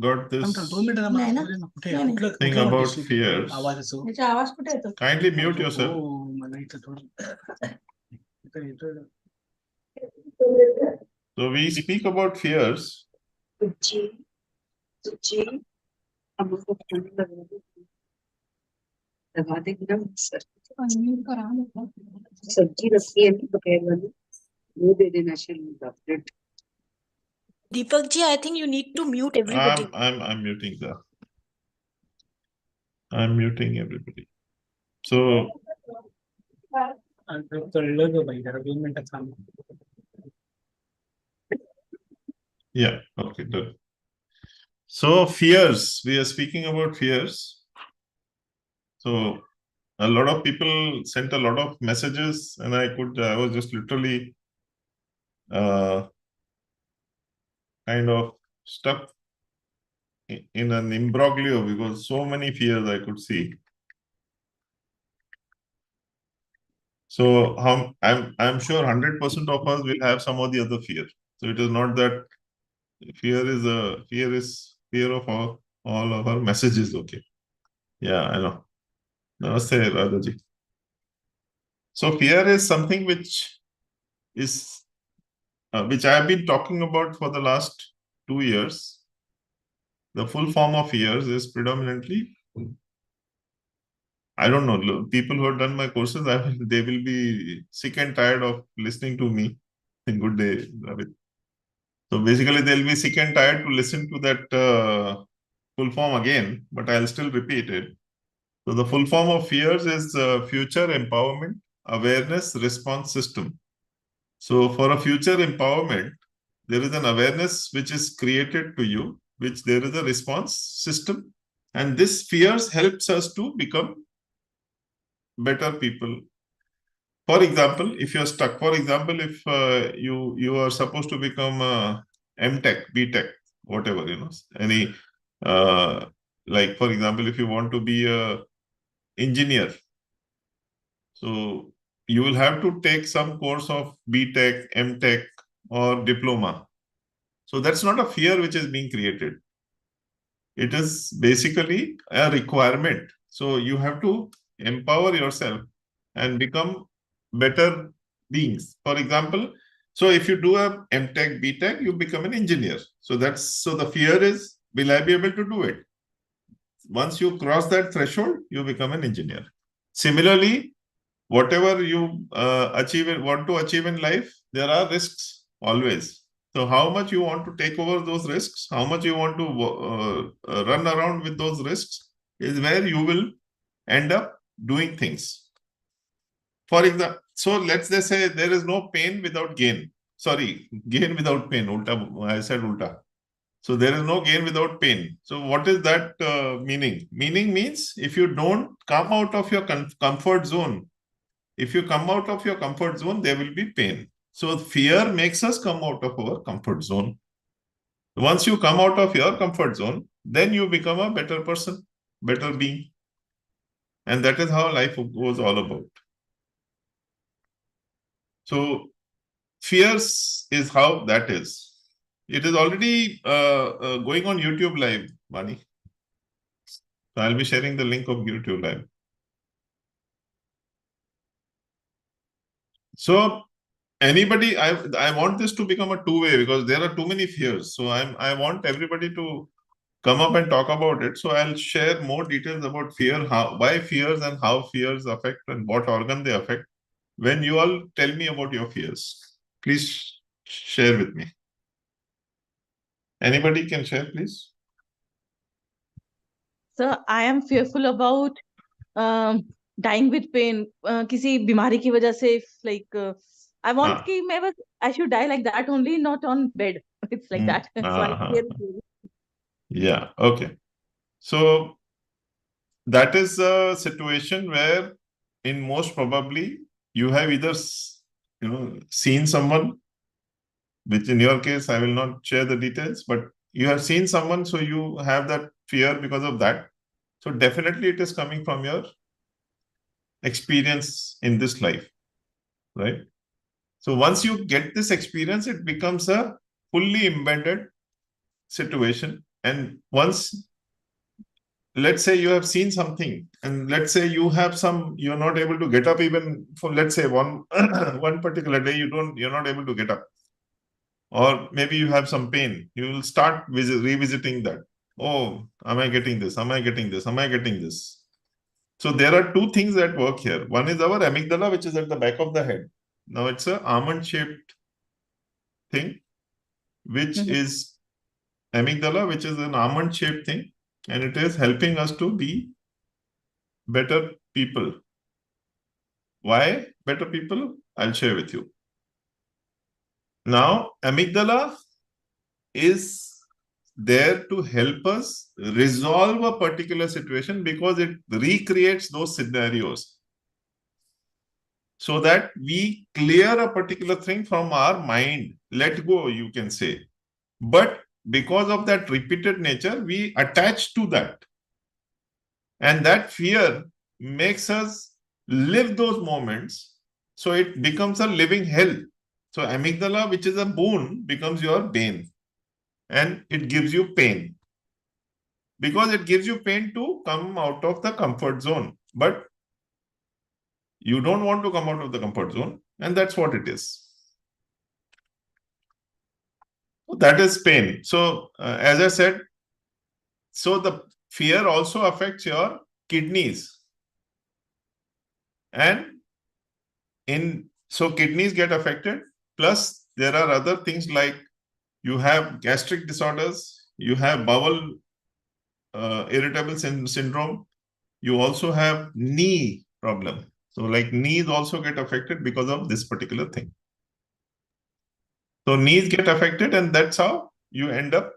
got this नहीं ना thing about fears. याचा आवाज कुठे येतो Kindly mute yourself. मला इथं थोडं इथं येतोय So we speak about fears. Unmute करा मतलब सब्जी रखी है दोपहर वाली वो दे देना शुरू Deepak ji, I think you need to mute everybody. I'm muting that. I'm muting everybody. So कळलं ग बाई जरा 2 मिनिटं थांब yeah, okay, good. So fears, we are speaking about fears. So a lot of people sent a lot of messages, and I was just literally kind of stuck in an imbroglio because so many fears I could see. So I'm sure 100% of us will have some or the other fear. So it is not that fear is fear of all of our messages. Okay. Yeah, I know. Namaste, Radhaji. So fear is something which I have been talking about for the last 2 years. The full form of fears is predominantly, I don't know, people who have done my courses, they will be sick and tired of listening to me. Good day, Ravi. So basically, they'll be sick and tired to listen to that full form again, but I'll still repeat it. So the full form of fears is Future Empowerment Awareness Response System. So for a future empowerment, there is an awareness which is created to you, which there is a response system. And this fears helps us to become better people. For example, if you're stuck, for example, if you are supposed to become MTech, BTech, whatever, any, like, for example, if you want to be a engineer, so you will have to take some course of BTech, MTech, or diploma. So that's not a fear which is being created. It is basically a requirement. So you have to empower yourself and become better beings. For example, so if you do a MTech, BTech, you become an engineer. So the fear is, will I be able to do it? Once you cross that threshold, you become an engineer. Similarly, whatever you want to achieve in life, there are risks always. So how much you want to take over those risks, how much you want to run around with those risks is where you will end up doing things. For example, so let's just say there is no pain without gain. Sorry, gain without pain. Ulta, I said ulta. So there is no gain without pain. So what is that meaning? Meaning means if you don't come out of your comfort zone, if you come out of your comfort zone, there will be pain. So fear makes us come out of our comfort zone. Once you come out of your comfort zone, then you become a better person, better being. And that is how life goes all about. So fears is how that is. It is already going on YouTube Live, Vani. So I'll be sharing the link of YouTube Live. So anybody, I want this to become a two-way because there are too many fears. So I want everybody to come up and talk about it. So I'll share more details about fear, why fears and how fears affect and what organ they affect. When you all tell me about your fears, please share with me. Anybody can share, please. Sir, I am fearful about dying with pain. किसी बीमारी की वजह से, I want I should die like that only, not on bed. It's like that. So I fear. Yeah. Okay. So that is a situation where, in most probably, you have either seen someone, which in your case I will not share the details, but you have seen someone, so you have that fear because of that. So definitely it is coming from your experience in this life, right? So once you get this experience, it becomes a fully embedded situation And once, let's say you have seen something, and let's say you have you're not able to get up even for, let's say, one one particular day, you're not able to get up. Or maybe you have some pain. You will start revisiting that. Oh, am I getting this? Am I getting this? Am I getting this? So there are two things that work here. One is our amygdala, which is at the back of the head. Now it's a almond-shaped thing, which is amygdala, which is an almond-shaped thing, and it is helping us to be better people. Why better people? I'll share with you. Now, amygdala is there to help us resolve a particular situation because it recreates those scenarios so that we clear a particular thing from our mind, let go, you can say. But because of that repeated nature, we attach to that. And that fear makes us live those moments. So it becomes a living hell. So amygdala, which is a boon, becomes your bane. And it gives you pain. Because it gives you pain to come out of the comfort zone. But you don't want to come out of the comfort zone. And that's what it is. That is pain. So as I said, so the fear also affects your kidneys. And so kidneys get affected. Plus there are other things like you have gastric disorders, you have bowel irritable syndrome, you also have knee problem. So like knees also get affected because of this particular thing. So knees get affected, and that's how you end up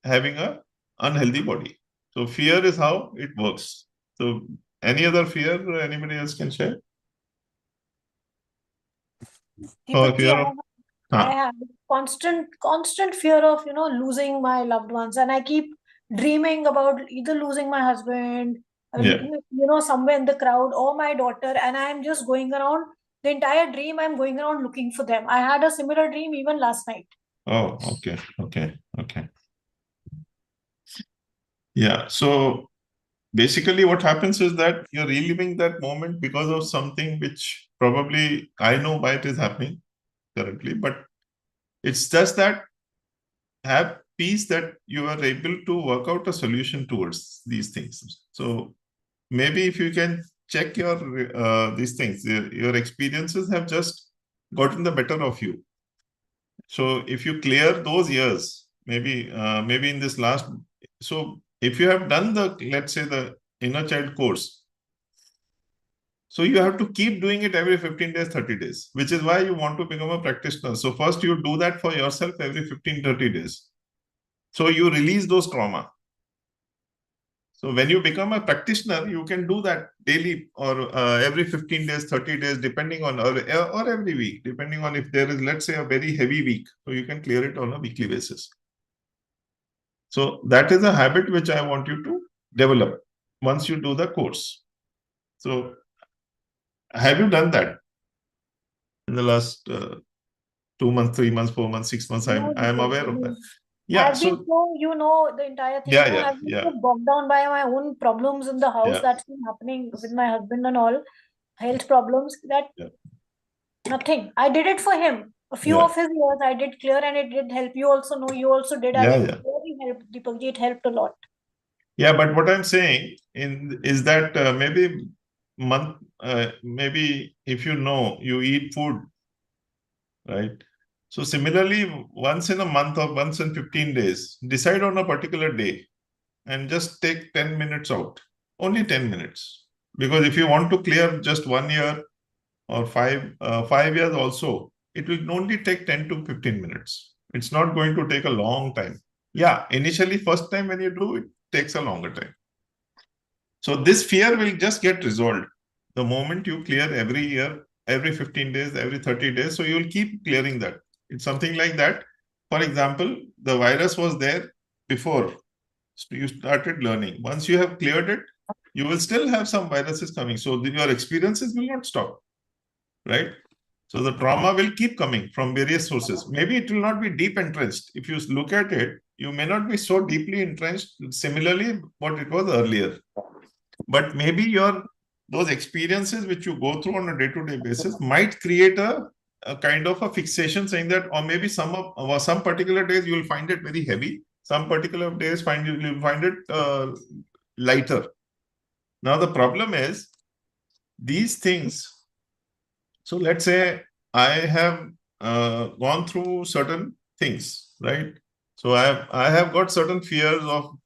having an unhealthy body. So fear is how it works. So any other fear anybody else can share? Deepakji, I have constant fear of, losing my loved ones. And I keep dreaming about either losing my husband, somewhere in the crowd, or my daughter. And I'm just going around the entire dream. I'm going around looking for them. I had a similar dream even last night. Oh, okay. Yeah. So basically what happens is that you're reliving that moment because of something which probably I know why it is happening currently, but it's just that have peace that you are able to work out a solution towards these things. So maybe if you can check your these things, your experiences have just gotten the better of you. So if you clear those years, maybe in this last, so if you have done the, let's say, the inner child course, so you have to keep doing it every 15 days, 30 days, which is why you want to become a practitioner. So first you do that for yourself every 15, 30 days. So you release those trauma. So when you become a practitioner, you can do that daily or every 15 days, 30 days, depending on, or every week, depending on if there is, let's say, a very heavy week. So you can clear it on a weekly basis. So that is a habit which I want you to develop once you do the course. So have you done that in the last 2 months, 3 months, 4 months, 6 months? I am aware of that. Yeah, I've been the entire thing. I've been so bogged down by my own problems in the house that's been happening with my husband and all, health problems, that nothing. I did it for him. A few of his years I did clear, and it did help. You also know, you also did. And it really helped, Deepakji. It helped a lot. Yeah, but what I'm saying is that maybe if you eat food, right? So similarly, once in a month or once in 15 days, decide on a particular day and just take 10 minutes out, only 10 minutes. Because if you want to clear just 1 year or 5 years also, it will only take 10 to 15 minutes. It's not going to take a long time. Yeah, initially, first time when you do it, takes a longer time. So this fear will just get resolved the moment you clear every year, every 15 days, every 30 days. So you will keep clearing that. It's something like that. For example, the virus was there before you started learning. Once you have cleared it, you will still have some viruses coming. So your experiences will not stop, right? So the trauma will keep coming from various sources. Maybe it will not be deep entrenched. If you look at it, you may not be so deeply entrenched similarly what it was earlier. But maybe those experiences which you go through on a day-to-day basis might create a kind of a fixation, saying that, or maybe some particular days you will find it very heavy. Some particular days you'll find it lighter. Now the problem is these things. So let's say I have gone through certain things, right? So I have got certain fears of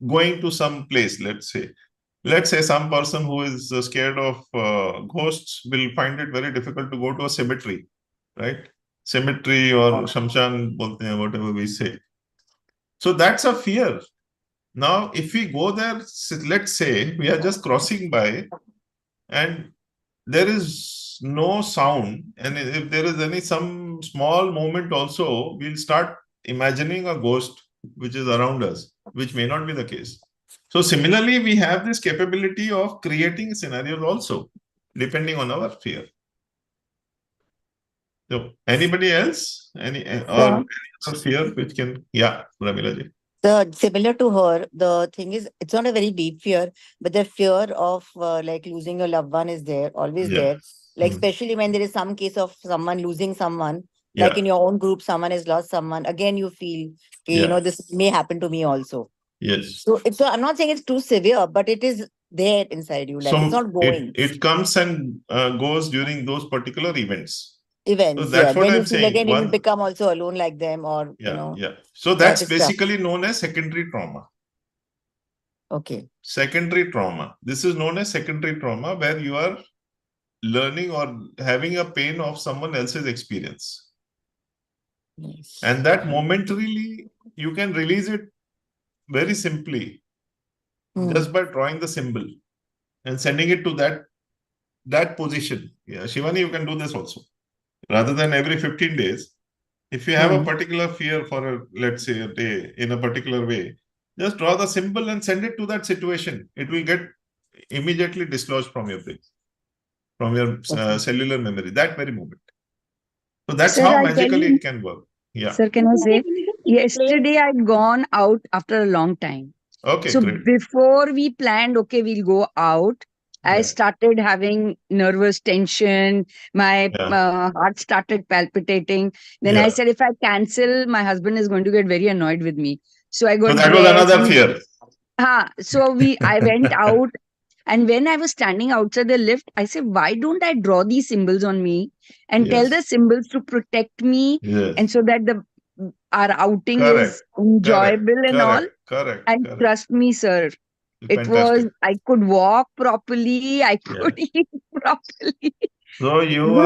going to some place. Let's say some person who is scared of ghosts will find it very difficult to go to a cemetery, right? Cemetery or Shamshan, whatever we say. So that's a fear. Now, if we go there, let's say we are just crossing by and there is no sound, and if there is some small movement also, we'll start imagining a ghost which is around us, which may not be the case. So similarly, we have this capability of creating scenarios also, depending on our fear. So anybody else? Any other fear which can, yeah, Ramila ji. Similar to her, the thing is, it's not a very deep fear, but the fear of like losing your loved one is there, always there. Like especially when there is some case of someone losing someone, like in your own group, someone has lost someone. Again, you feel, this may happen to me also. Yes. So I'm not saying it's too severe, but it is there inside you. Like so it's not going. It comes and goes during those particular events. So that's what then I'm you feel saying. Again, you will become also alone like them, or So that's basically known as secondary trauma. Okay. Secondary trauma. This is known as secondary trauma, where you are learning or having a pain of someone else's experience. Yes. And that momentarily, you can release it very simply, just by drawing the symbol and sending it to that position. Yeah, Shivani, you can do this also. Rather than every 15 days, if you have a particular fear for let's say a day in a particular way, just draw the symbol and send it to that situation. It will get immediately dislodged from your brain, from your cellular memory, that very moment. So that's how magically it can work. Yeah. Sir, can I say, yesterday I'd gone out after a long time. Okay, so great. Before we planned, okay, we'll go out, I started having nervous tension. My heart started palpitating. Then I said, if I cancel, my husband is going to get very annoyed with me. So I got So that was another fear. I went out, and when I was standing outside the lift, I said, why don't I draw these symbols on me and tell the symbols to protect me, and so that our outing is enjoyable and all. And trust me, sir, it was, I could walk properly, I could eat properly. So you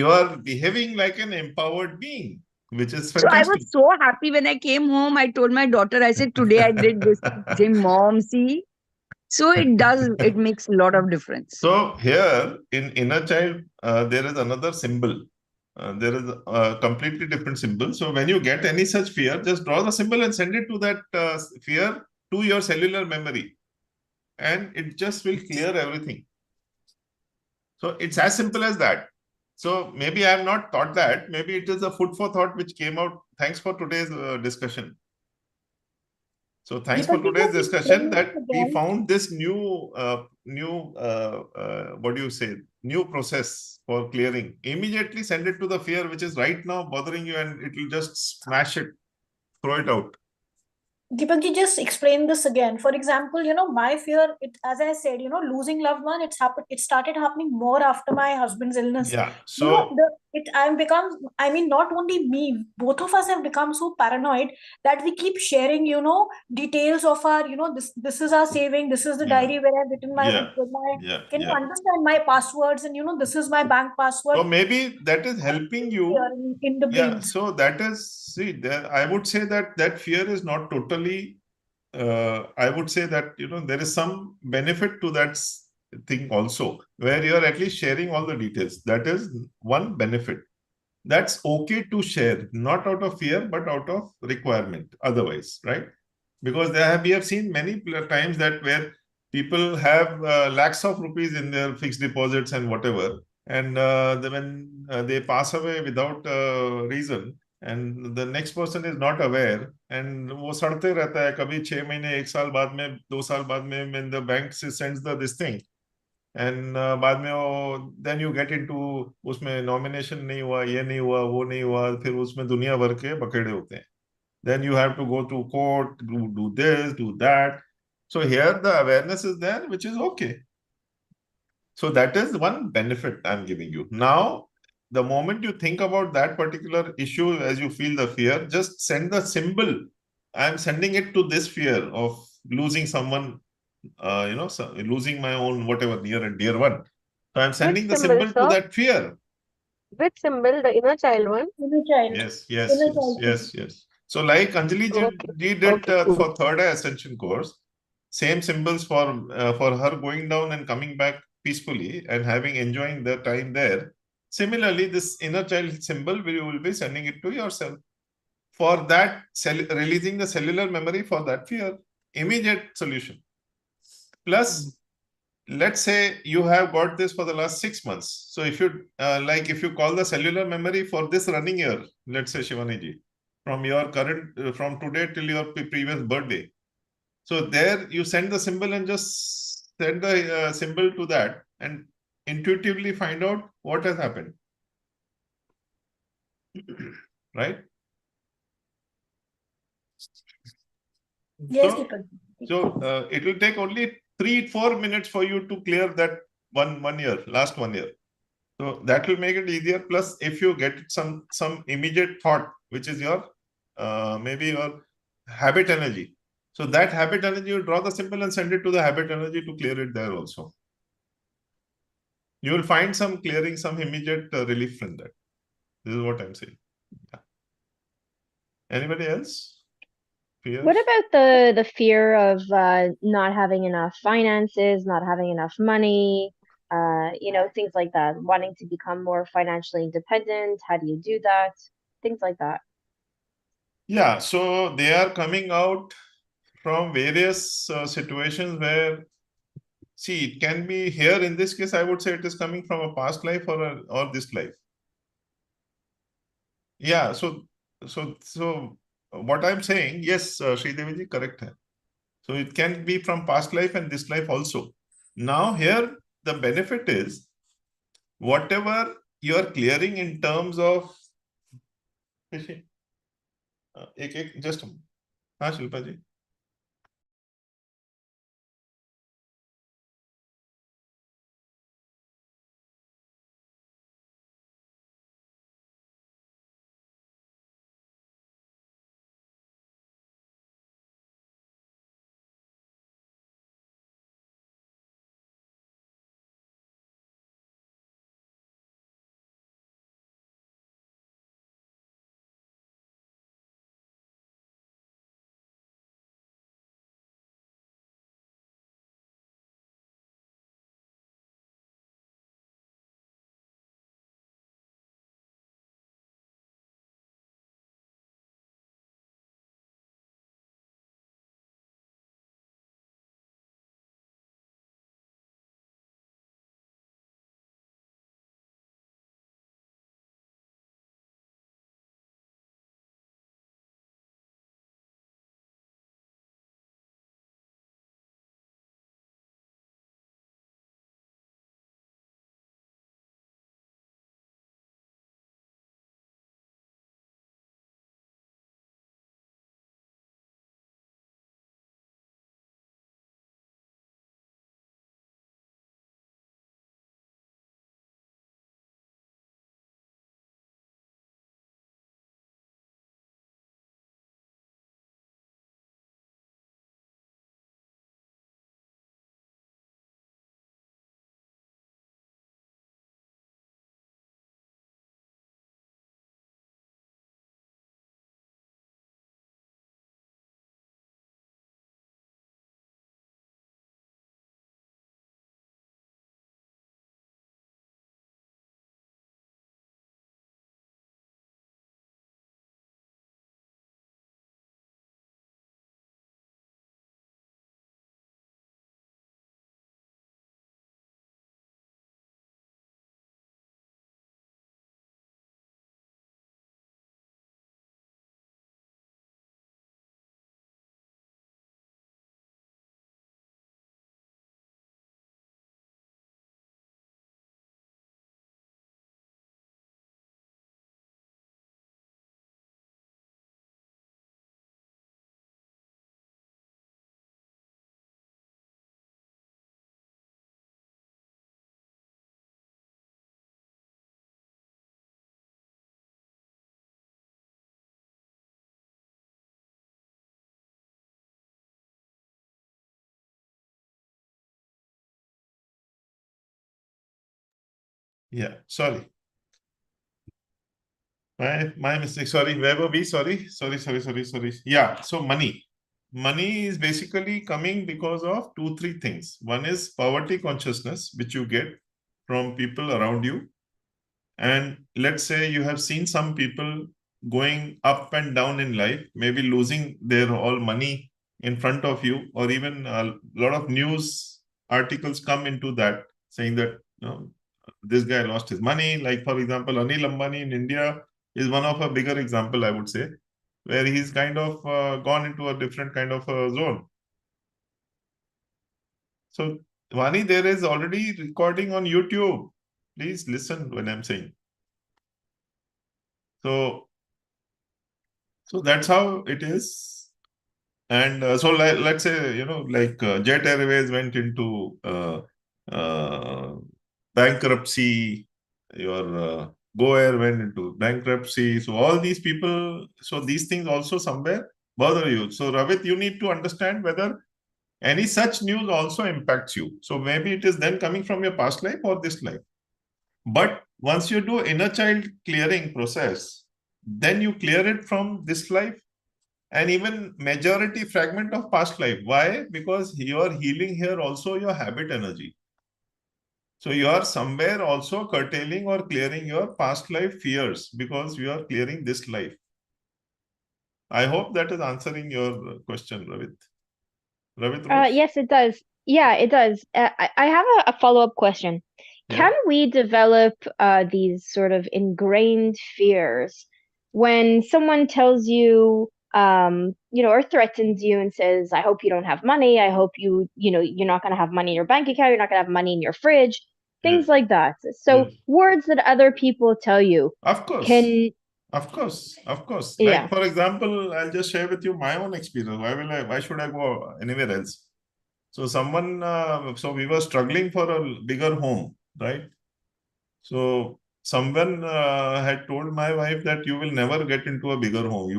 are behaving like an empowered being, which is fantastic. So I was so happy when I came home. I told my daughter, I said, today I did this. Say, Mom, see. So it makes a lot of difference. So here in inner child, there is another symbol. There is a completely different symbol. So when you get any such fear, just draw the symbol and send it to that fear, to your cellular memory. And it just will clear everything. So it's as simple as that. So maybe I have not thought that. Maybe it is a food for thought which came out. Thanks for today's discussion. So thanks for today's discussion that we found this new process for clearing. Immediately send it to the fear which is right now bothering you, and it will just smash it, throw it out. Deepak ji, just explain this again. For example, my fear, as I said, losing loved one, it started happening more after my husband's illness. Yeah. So not only me, both of us have become so paranoid that we keep sharing, details of our, this is our saving, this is the diary where I've written can you understand my passwords, and this is my bank password. So maybe that is helping you in the brain. So that is, I would say that fear is not totally I would say that there is some benefit to that thing also, where you are at least sharing all the details. That is one benefit. That's okay to share, not out of fear, but out of requirement otherwise, right? Because we have seen many times that where people have lakhs of rupees in their fixed deposits and whatever, and when they pass away without reason, and the next person is not aware, and वो सड़ते रहता है, कभी 6 महीने 1 साल बाद में 2 साल बाद में when the bank sends this thing, and बाद में वो then you get into उसमें nomination नहीं हुआ, ये नहीं हुआ, वो नहीं हुआ, फिर उसमें दुनिया भर के बकेड़े होते हैं. Then you have to go to court, do this, do that. So here the awareness is there, which is okay. So that is one benefit I'm giving you. Now, the moment you think about that particular issue, as you feel the fear, just send the symbol. I'm sending it to this fear of losing someone, losing my own whatever near and dear one. So I'm sending the symbol to that fear. Which symbol? The inner child one? Inner child. Yes. So like Anjali ji did for third eye ascension course, same symbols for her going down and coming back peacefully and enjoying the time there. Similarly, this inner child symbol, you will be sending it to yourself. For that, releasing the cellular memory for that fear, immediate solution. Plus, let's say you have got this for the last 6 months. So if you if you call the cellular memory for this running year, let's say Shivani ji, from your current, from today till your previous birthday. So there you send the symbol and just send the symbol to that and intuitively find out what has happened. Right? Yes, so it will take only 3-4 minutes for you to clear that last 1 year. So that will make it easier. Plus, if you get some immediate thought, which is your maybe your habit energy. So that habit energy, you draw the symbol and send it to the habit energy to clear it there also. You will find some clearing, some immediate relief from that. This is what I'm saying. Yeah. Anybody else? Fears? What about the fear of not having enough finances, not having enough money, things like that, wanting to become more financially independent? How do you do that? Things like that. Yeah, so they are coming out from various situations where, see, it can be here in this case, I would say it is coming from a past life or this life. Yeah, so what I'm saying, yes, Sridevi ji, correct hai. So it can be from past life and this life also. Now here, the benefit is, whatever you are clearing in terms of, just a moment. Shilpa ji. Yeah, sorry. My mistake. Sorry, where were we? Sorry. Yeah, so money. Money is basically coming because of 2-3 things. One is poverty consciousness, which you get from people around you. And let's say you have seen some people going up and down in life, maybe losing their all money in front of you, or even a lot of news articles come into that saying that, you know, this guy lost his money. Like, for example, Anil Ambani in India is one of a bigger example, I would say, where he's kind of gone into a different kind of zone. So, Vani, there is already recording on YouTube. Please listen when I'm saying. So that's how it is. And so let's say, you know, like Jet Airways went into bankruptcy, your Go Air went into bankruptcy. So all these people, so these things also somewhere bother you. So Ravit, you need to understand whether any such news also impacts you. So maybe it is then coming from your past life or this life. But once you do inner child clearing process, then you clear it from this life and even majority fragment of past life. Why? Because you are healing here also your habit energy. So you are somewhere also curtailing or clearing your past life fears because you are clearing this life. I hope that is answering your question, Ravit. Yes, it does. Yeah, it does. I have a follow-up question. Can we develop these sort of ingrained fears when someone tells you, or threatens you and says, I hope you don't have money. I hope you're not going to have money in your bank account. You're not going to have money in your fridge. Things like that. So words that other people tell you. Of course. Of course. Yeah. Like, for example, I'll just share with you my own experience. Why should I go anywhere else? So so we were struggling for a bigger home, right? So someone had told my wife that you will never get into a bigger home.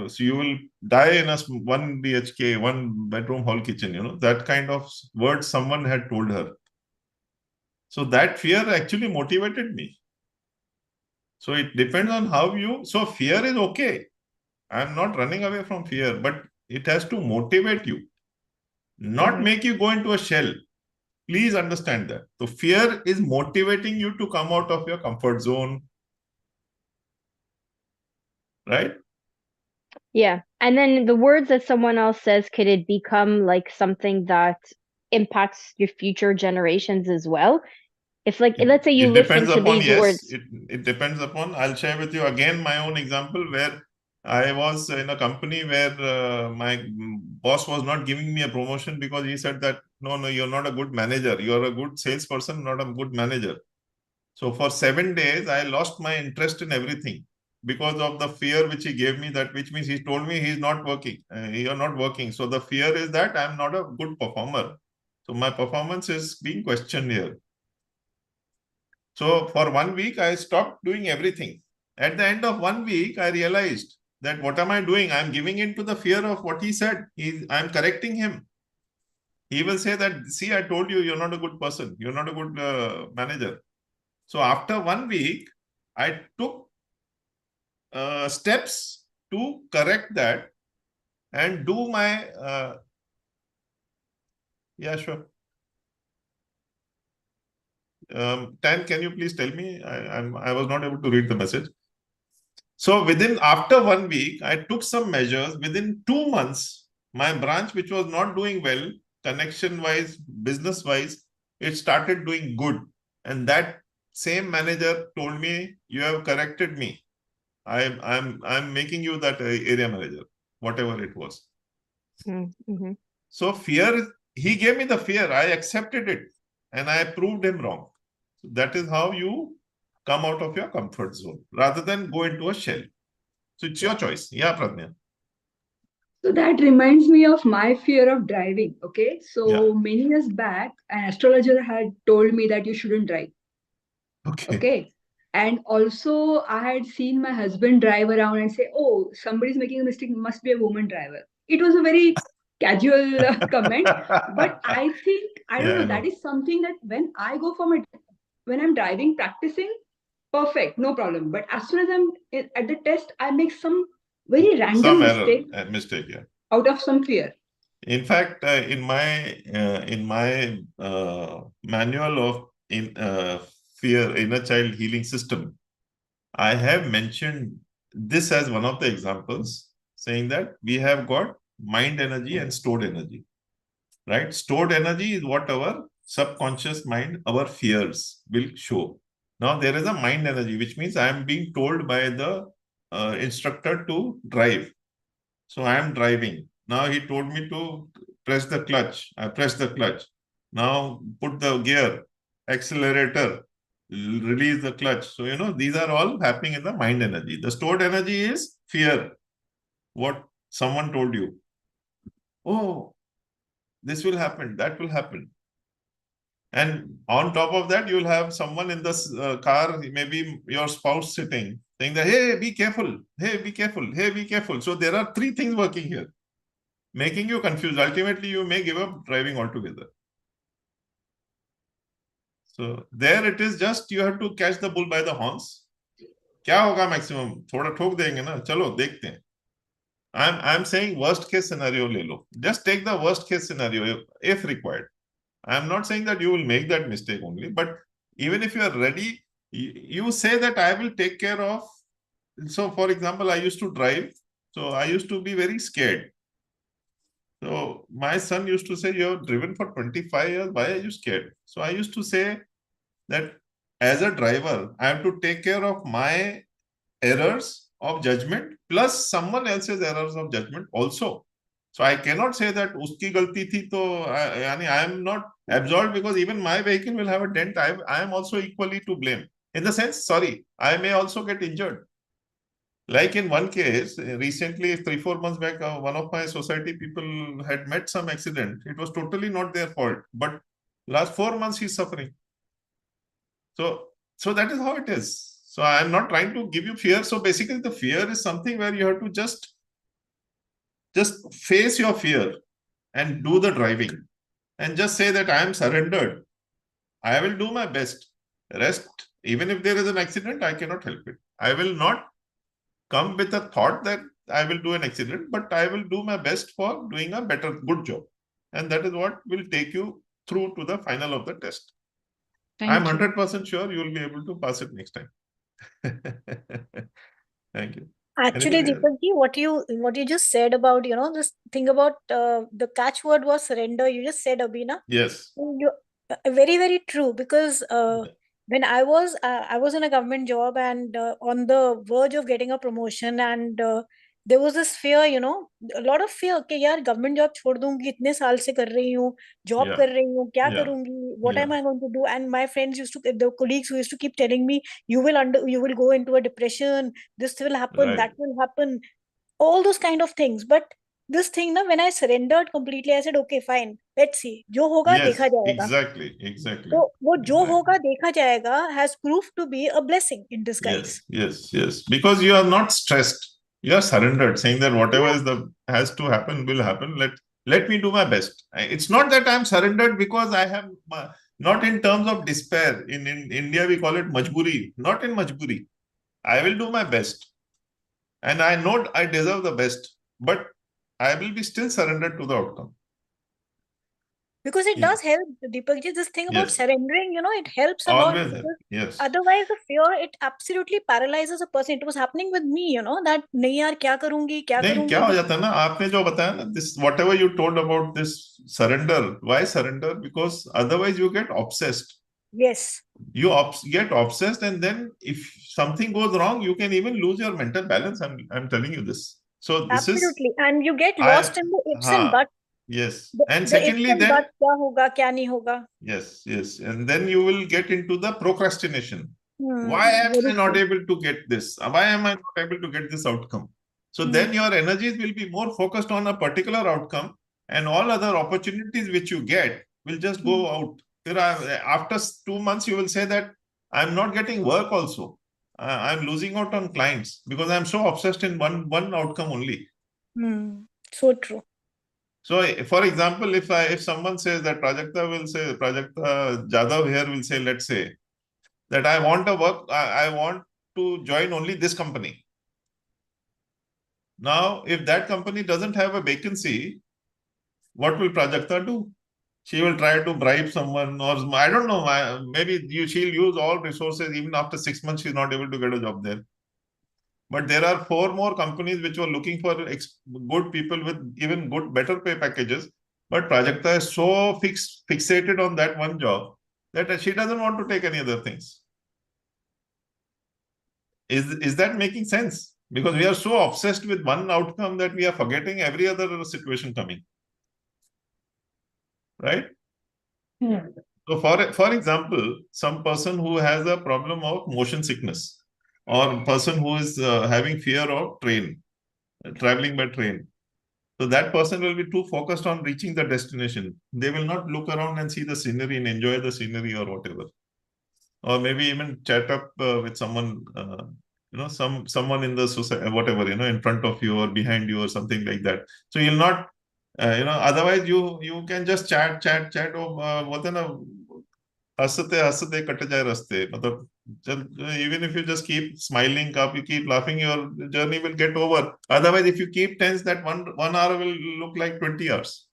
So you will die in a 1 BHK, 1 bedroom hall kitchen, that kind of words someone had told her. So that fear actually motivated me. So it depends on how so fear is okay. I'm not running away from fear, but it has to motivate you, not make you go into a shell. Please understand that. So fear is motivating you to come out of your comfort zone. Right? Yeah. And then the words that someone else says, could it become like something that impacts your future generations as well? If let's say you listen to these words. It depends upon. I'll share with you again my own example where I was in a company where my boss was not giving me a promotion because he said that, no, you're not a good manager. You're a good salesperson, not a good manager. So for 7 days, I lost my interest in everything because of the fear which he gave me, which means he told me he's not working. You're not working. So the fear is that I'm not a good performer. So my performance is being questioned here. So for 1 week, I stopped doing everything. At the end of 1 week, I realized that what am I doing? I'm giving in to the fear of what he said. I'm correcting him. He will say that, see, I told you, you're not a good person. You're not a good manager. So after 1 week, I took steps to correct that and do my... yeah, sure. Tan, can you please tell me? I was not able to read the message. So after 1 week, I took some measures. Within 2 months, my branch, which was not doing well, connection-wise, business-wise, it started doing good. And that same manager told me, you have corrected me. I'm making you that area manager, whatever it was. Mm-hmm. So fear, he gave me the fear. I accepted it and I proved him wrong. So that is how you come out of your comfort zone rather than go into a shell. So it's your choice. Yeah, Pradnya. So that reminds me of my fear of driving. Okay. So many years back, an astrologer had told me that you shouldn't drive. Okay. And also, I had seen my husband drive around and say, oh, somebody's making a mistake, must be a woman driver. It was a very casual comment. But I think, I don't know, that is something that when I go for my when I'm driving, practicing, perfect, no problem. But as soon as I'm at the test, I make some very random mistake, yeah, out of some fear. In fact, in my manual of fear inner child healing system, I have mentioned this as one of the examples, saying that we have got mind energy and stored energy, right? Stored energy is what our subconscious mind, our fears will show. Now there is a mind energy, which means I am being told by the instructor to drive. So I am driving. Now he told me to press the clutch. I press the clutch. Now put the gear, accelerator, release the clutch. So, these are all happening in the mind energy. The stored energy is fear. What someone told you. Oh, this will happen, that will happen. And on top of that, you'll have someone in the car, maybe your spouse sitting, saying that, hey, be careful, hey, be careful, hey, be careful. So there are three things working here, making you confused. Ultimately, you may give up driving altogether. So there it is, just you have to catch the bull by the horns. क्या होगा maximum? थोड़ा ठोक देंगे ना, चलो देखते हैं. I'm saying worst case scenario ले लो. Just take the worst case scenario if required. I'm not saying that you will make that mistake only, but even if you are ready, you say that I will take care of. So, for example, I used to drive. So, I used to be very scared. So, my son used to say, you have driven for 25 years. Why are you scared? So, I used to say that as a driver, I have to take care of my errors of judgment plus someone else's errors of judgment also. So I cannot say that uski galti thi to I am not absolved because even my vehicle will have a dent. I am also equally to blame. In the sense, sorry, I may also get injured. Like in one case, recently, 3-4 months back, one of my society people had met some accident. It was totally not their fault. But last 4 months, he's suffering. So that is how it is. So I am not trying to give you fear. So basically, the fear is something where you have to just face your fear and do the driving and just say that I am surrendered. I will do my best. Rest, even if there is an accident, I cannot help it. I will not come with a thought that I will do an accident, but I will do my best for doing a good job. And that is what will take you through to the final of the test. I'm 100% sure you will be able to pass it next time. Thank you. Actually, Deepakji, what you just said about, this thing about the catchword was surrender. You just said, Abhina. Yes. Very, very true. Because when I was in a government job and on the verge of getting a promotion, and there was this fear, a lot of fear. कि यार government job छोड़ दूंगी, इतने साल से कर रही हूँ, job कर रही हूँ, क्या करूंगी? What am I going to do? And my friends the colleagues who used to keep telling me, you will go into a depression. This will happen, that will happen, all those kind of things. But this thing, when I surrendered completely, I said, okay, fine, let's see. जो होगा देखा जाएगा. Exactly. So वो जो होगा देखा जाएगा has proved to be a blessing in disguise. Yes. Because you are not stressed. You are surrendered, saying that whatever has to happen will happen. Let me do my best. It's not that I'm surrendered because I have not in terms of despair. In India, we call it majburi. Not in majburi. I will do my best. And I know I deserve the best. But I will be still surrendered to the outcome. Because it does help, Deepakji, this thing about surrendering, it helps a lot. Yes. Otherwise, the fear, it absolutely paralyzes a person. It was happening with me, that नहीं यार क्या करूंगी. नहीं, क्या हो जाता है ना, आपने जो बताया ना, this whatever you told about this surrender. Why surrender? Because otherwise you get obsessed. Yes. You get obsessed, and then if something goes wrong, you can even lose your mental balance. I'm telling you this. So this absolutely, and you get lost in the ifs and buts. Yes. And secondly, then क्या होगा, क्या नहीं होगा. Yes. And then you will get into the procrastination. Why am I not able to get this? Why am I not able to get this outcome? So then your energies will be more focused on a particular outcome, and all other opportunities which you get will just go out. After 2 months, you will say that I'm not getting work also. I'm losing out on clients because I'm so obsessed in one outcome only. So true. So, for example, if someone says that Prajakta Jadhav here will say, let's say, that I want I want to join only this company. Now, if that company doesn't have a vacancy, what will Prajakta do? She will try to bribe someone, or I don't know, maybe she'll use all resources. Even after 6 months, she's not able to get a job there. But there are 4 more companies which were looking for good people with even better pay packages. But Prajakta is so fixated on that one job that she doesn't want to take any other things. Is that making sense? Because we are so obsessed with one outcome that we are forgetting every other situation coming. Right? Hmm. So for example, some person who has a problem of motion sickness, or person who is having fear of traveling by train. So that person will be too focused on reaching the destination. They will not look around and see the scenery and enjoy the scenery or whatever. Or maybe even chat up with someone, someone in the society, whatever, in front of you or behind you or something like that. So you'll not, otherwise you can just chat, हंसते cut जाए रास्ते, मतलब even if you just keep smiling up, you keep laughing, your journey will get over. Otherwise, if you keep tense, that one hour will look like 20 hours.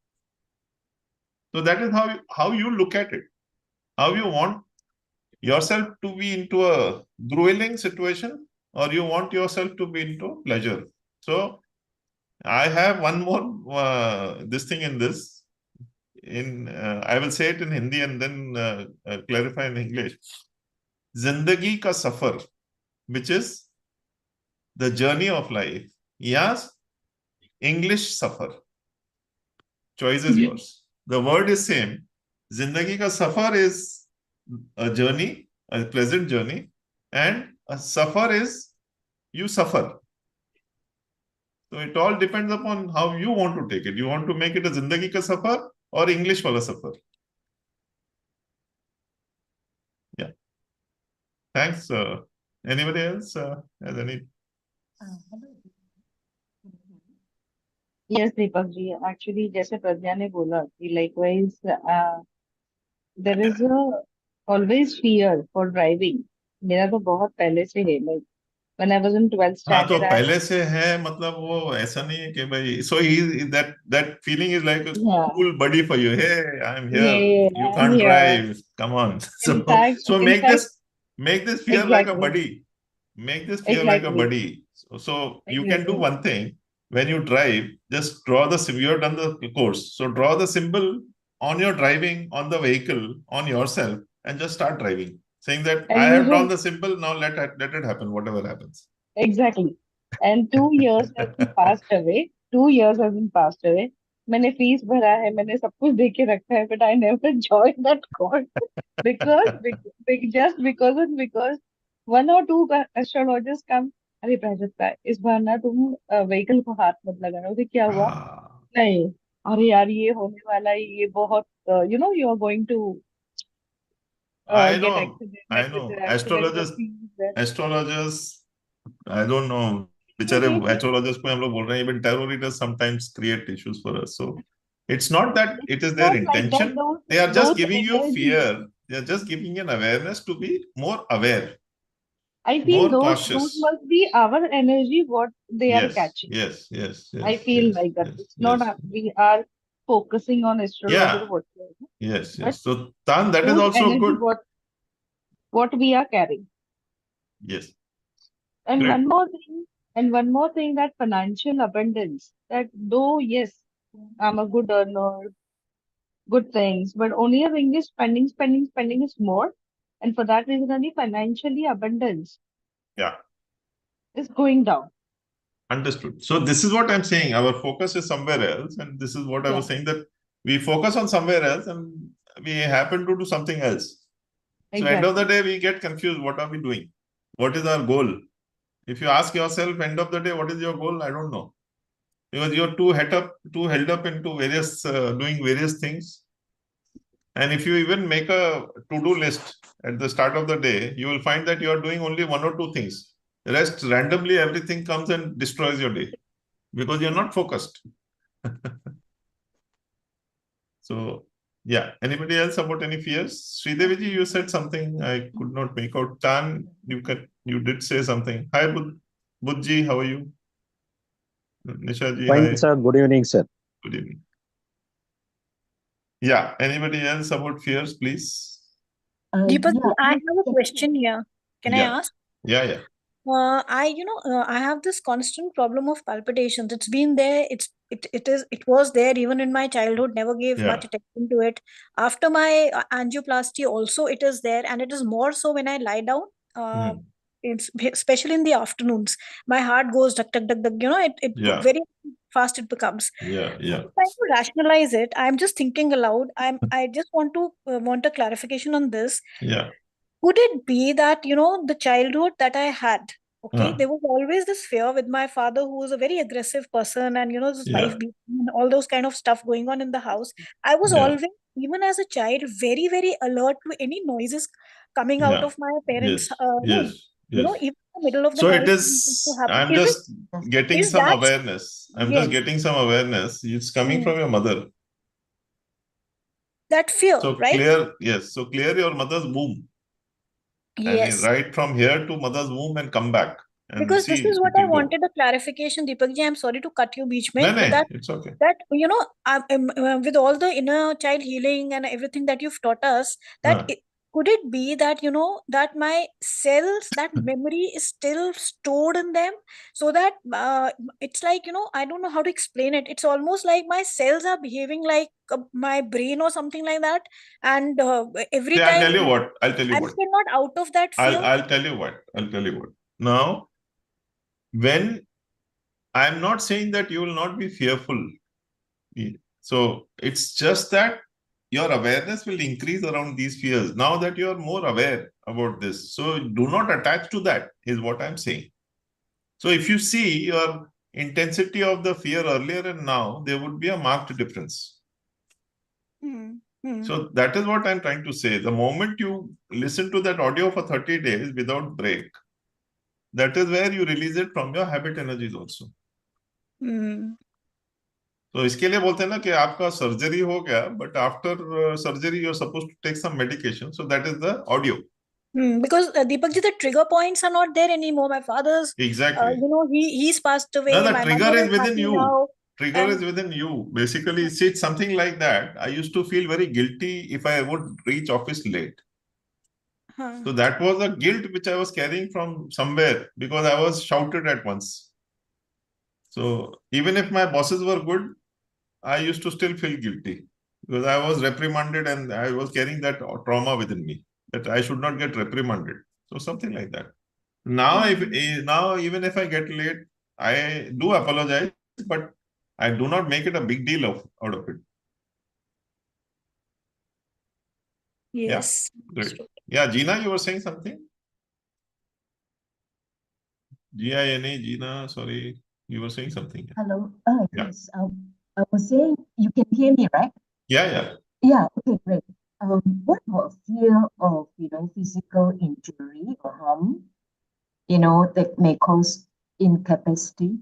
So that is how you look at it. How you want yourself to be into a grueling situation, or you want yourself to be into pleasure. So I have one more this thing in this. I will say it in Hindi and then clarify in English. Zindagi ka safar, which is the journey of life. Yes, English safar. Choice is yours. The word is same. Zindagi ka safar is a journey, a pleasant journey, and a safar is you suffer. So it all depends upon how you want to take it. You want to make it a Zindagi ka safar or English wala safar. Yeah. Thanks. Anybody else has any? Yes, Deepak ji. Actually, जैसे प्रज्ञा ने बोला कि likewise, there is always fear for driving. मेरा तो बहुत पहले से है. Like when I was in 12th हाँ, तो standard, पहले से है, मतलब वो ऐसा नहीं है कि भाई, so that feeling is like a cool buddy for you. Hey, I'm here. You can't drive. Come on. So make this fear like a buddy. Make this fear like a buddy. So you can do one thing. When you drive, just draw the symbol. You have done the course. So draw the symbol on your driving, on the vehicle, on yourself, and just start driving. Saying that I have drawn the symbol, now let it happen, whatever happens. Exactly. And 2 years has been passed away. 2 years has been passed away. मैंने fees भरा है, मैंने सब कुछ दे के रखा है, but I never joined that course because one or two astrologers come. अरे प्राजक्ता, इस बार ना तुम व्हीकल को हाथ मत लगाना. उसे क्या हुआ? नहीं, अरे यार ये होने वाला है, ये बहुत you are going to I get know. accident. Astrologers, I don't know बेचारे astrologers को हम लोग बोल रहे हैं, even tarot readers sometimes create issues for us. So it's not that it is their intention. They are just giving you fear. They are just giving you an awareness to be more aware. I feel those must be our energy, what they are catching. Yes. I feel like that. It's not we are focusing on astrology or whatever. Yes. So Tan, that is also good. What we are carrying. Yes. And one more thing, that financial abundance, that though, yes, I'm a good earner, good things, but only a thing is spending is more. And for that reason, only financially abundance is going down. Understood. So this is what I'm saying. Our focus is somewhere else. And this is what I was saying, that we focus on somewhere else and we happen to do something else. So end of the day, we get confused. What are we doing? What is our goal? If you ask yourself, end of the day, what is your goal? I don't know. Because you're too held up into various, doing various things. And if you even make a to-do list at the start of the day, you will find that you are doing only 1 or 2 things. The rest, randomly, everything comes and destroys your day because you're not focused. So Yeah. Anybody else about any fears? Sridevi ji, you said something I could not make out. Tan, you did say something. Hi, Budji, how are you? Nisha ji, Fine, hi. sir. Good evening, sir. Good evening. Yeah. Anybody else about fears, please? Deepak, Yeah, I have a question here. Can I Yeah. ask? Yeah. I have this constant problem of palpitations. It's been there. It was there even in my childhood. Never gave Yeah. much attention to it. After my angioplasty, also it is there, and it is more so when I lie down. It's especially in the afternoons. My heart goes duck duck duck duck. Yeah. Very fast it becomes. Yeah. I'm trying to rationalize it. I'm just thinking aloud. I just want a clarification on this. Yeah. Could it be that, the childhood that I had, okay, Huh. there was always this fear with my father, who was a very aggressive person, and, his Yeah. wife beating and all those kind of stuff going on in the house. I was Yeah. always, even as a child, very, very alert to any noises coming out Yeah. of my parents' Yes. room. Yes. Yes. Even in the middle of the So night, it something used to is, happen. I'm just getting is some that- awareness. I'm Yes. just getting some awareness. It's coming from your mother. that fear, So right? clear, yes. So clear your mother's womb. Yes. And right from here to mother's womb and come back. And Because see this is what if I you go. wanted a clarification, Deepak ji. I'm sorry to cut you beach No, mein, but that it's okay. with all the inner child healing and everything that you've taught us, that could it be that that my cells, that memory is still stored in them, so that it's like, I don't know how to explain it. It's almost like my cells are behaving like my brain or something like that, and every time I'll tell you what. I'm still not out of that fear. I'll tell you what. Now, when I'm not saying that you will not be fearful. So it's just that your awareness will increase around these fears now that you are more aware about this. So do not attach to that, is what I'm saying. So if you see your intensity of the fear earlier and now, there would be a marked difference. So that is what I'm trying to say. The moment you listen to that audio for 30 days without break, that is where you release it from your habit energies also. तो इसके लिए बोलते हैं ना कि आपका surgery हो गया, but after surgery you're supposed to take some medication. So that is the audio. Because Deepak ji, the trigger points are not there anymore. My father's, exactly. He's passed away. No, the my trigger mother is within you. Now, trigger is within you. Basically, see, it's something like that. I used to feel very guilty if I would reach office late. So that was a guilt which I was carrying from somewhere because I was shouted at once. So even if my bosses were good, I used to still feel guilty because I was reprimanded and I was carrying that trauma within me that I should not get reprimanded. So something like that. Now, even if I get late, I do apologize, but I do not make it a big deal out of it. Yes. Yeah, great. Yeah, Gina, you were saying something? Gina, sorry, you were saying something. Hello. Yes. I was saying you can hear me, right? Yeah. Yeah. Okay, great. What about fear of physical injury or harm, that may cause incapacity?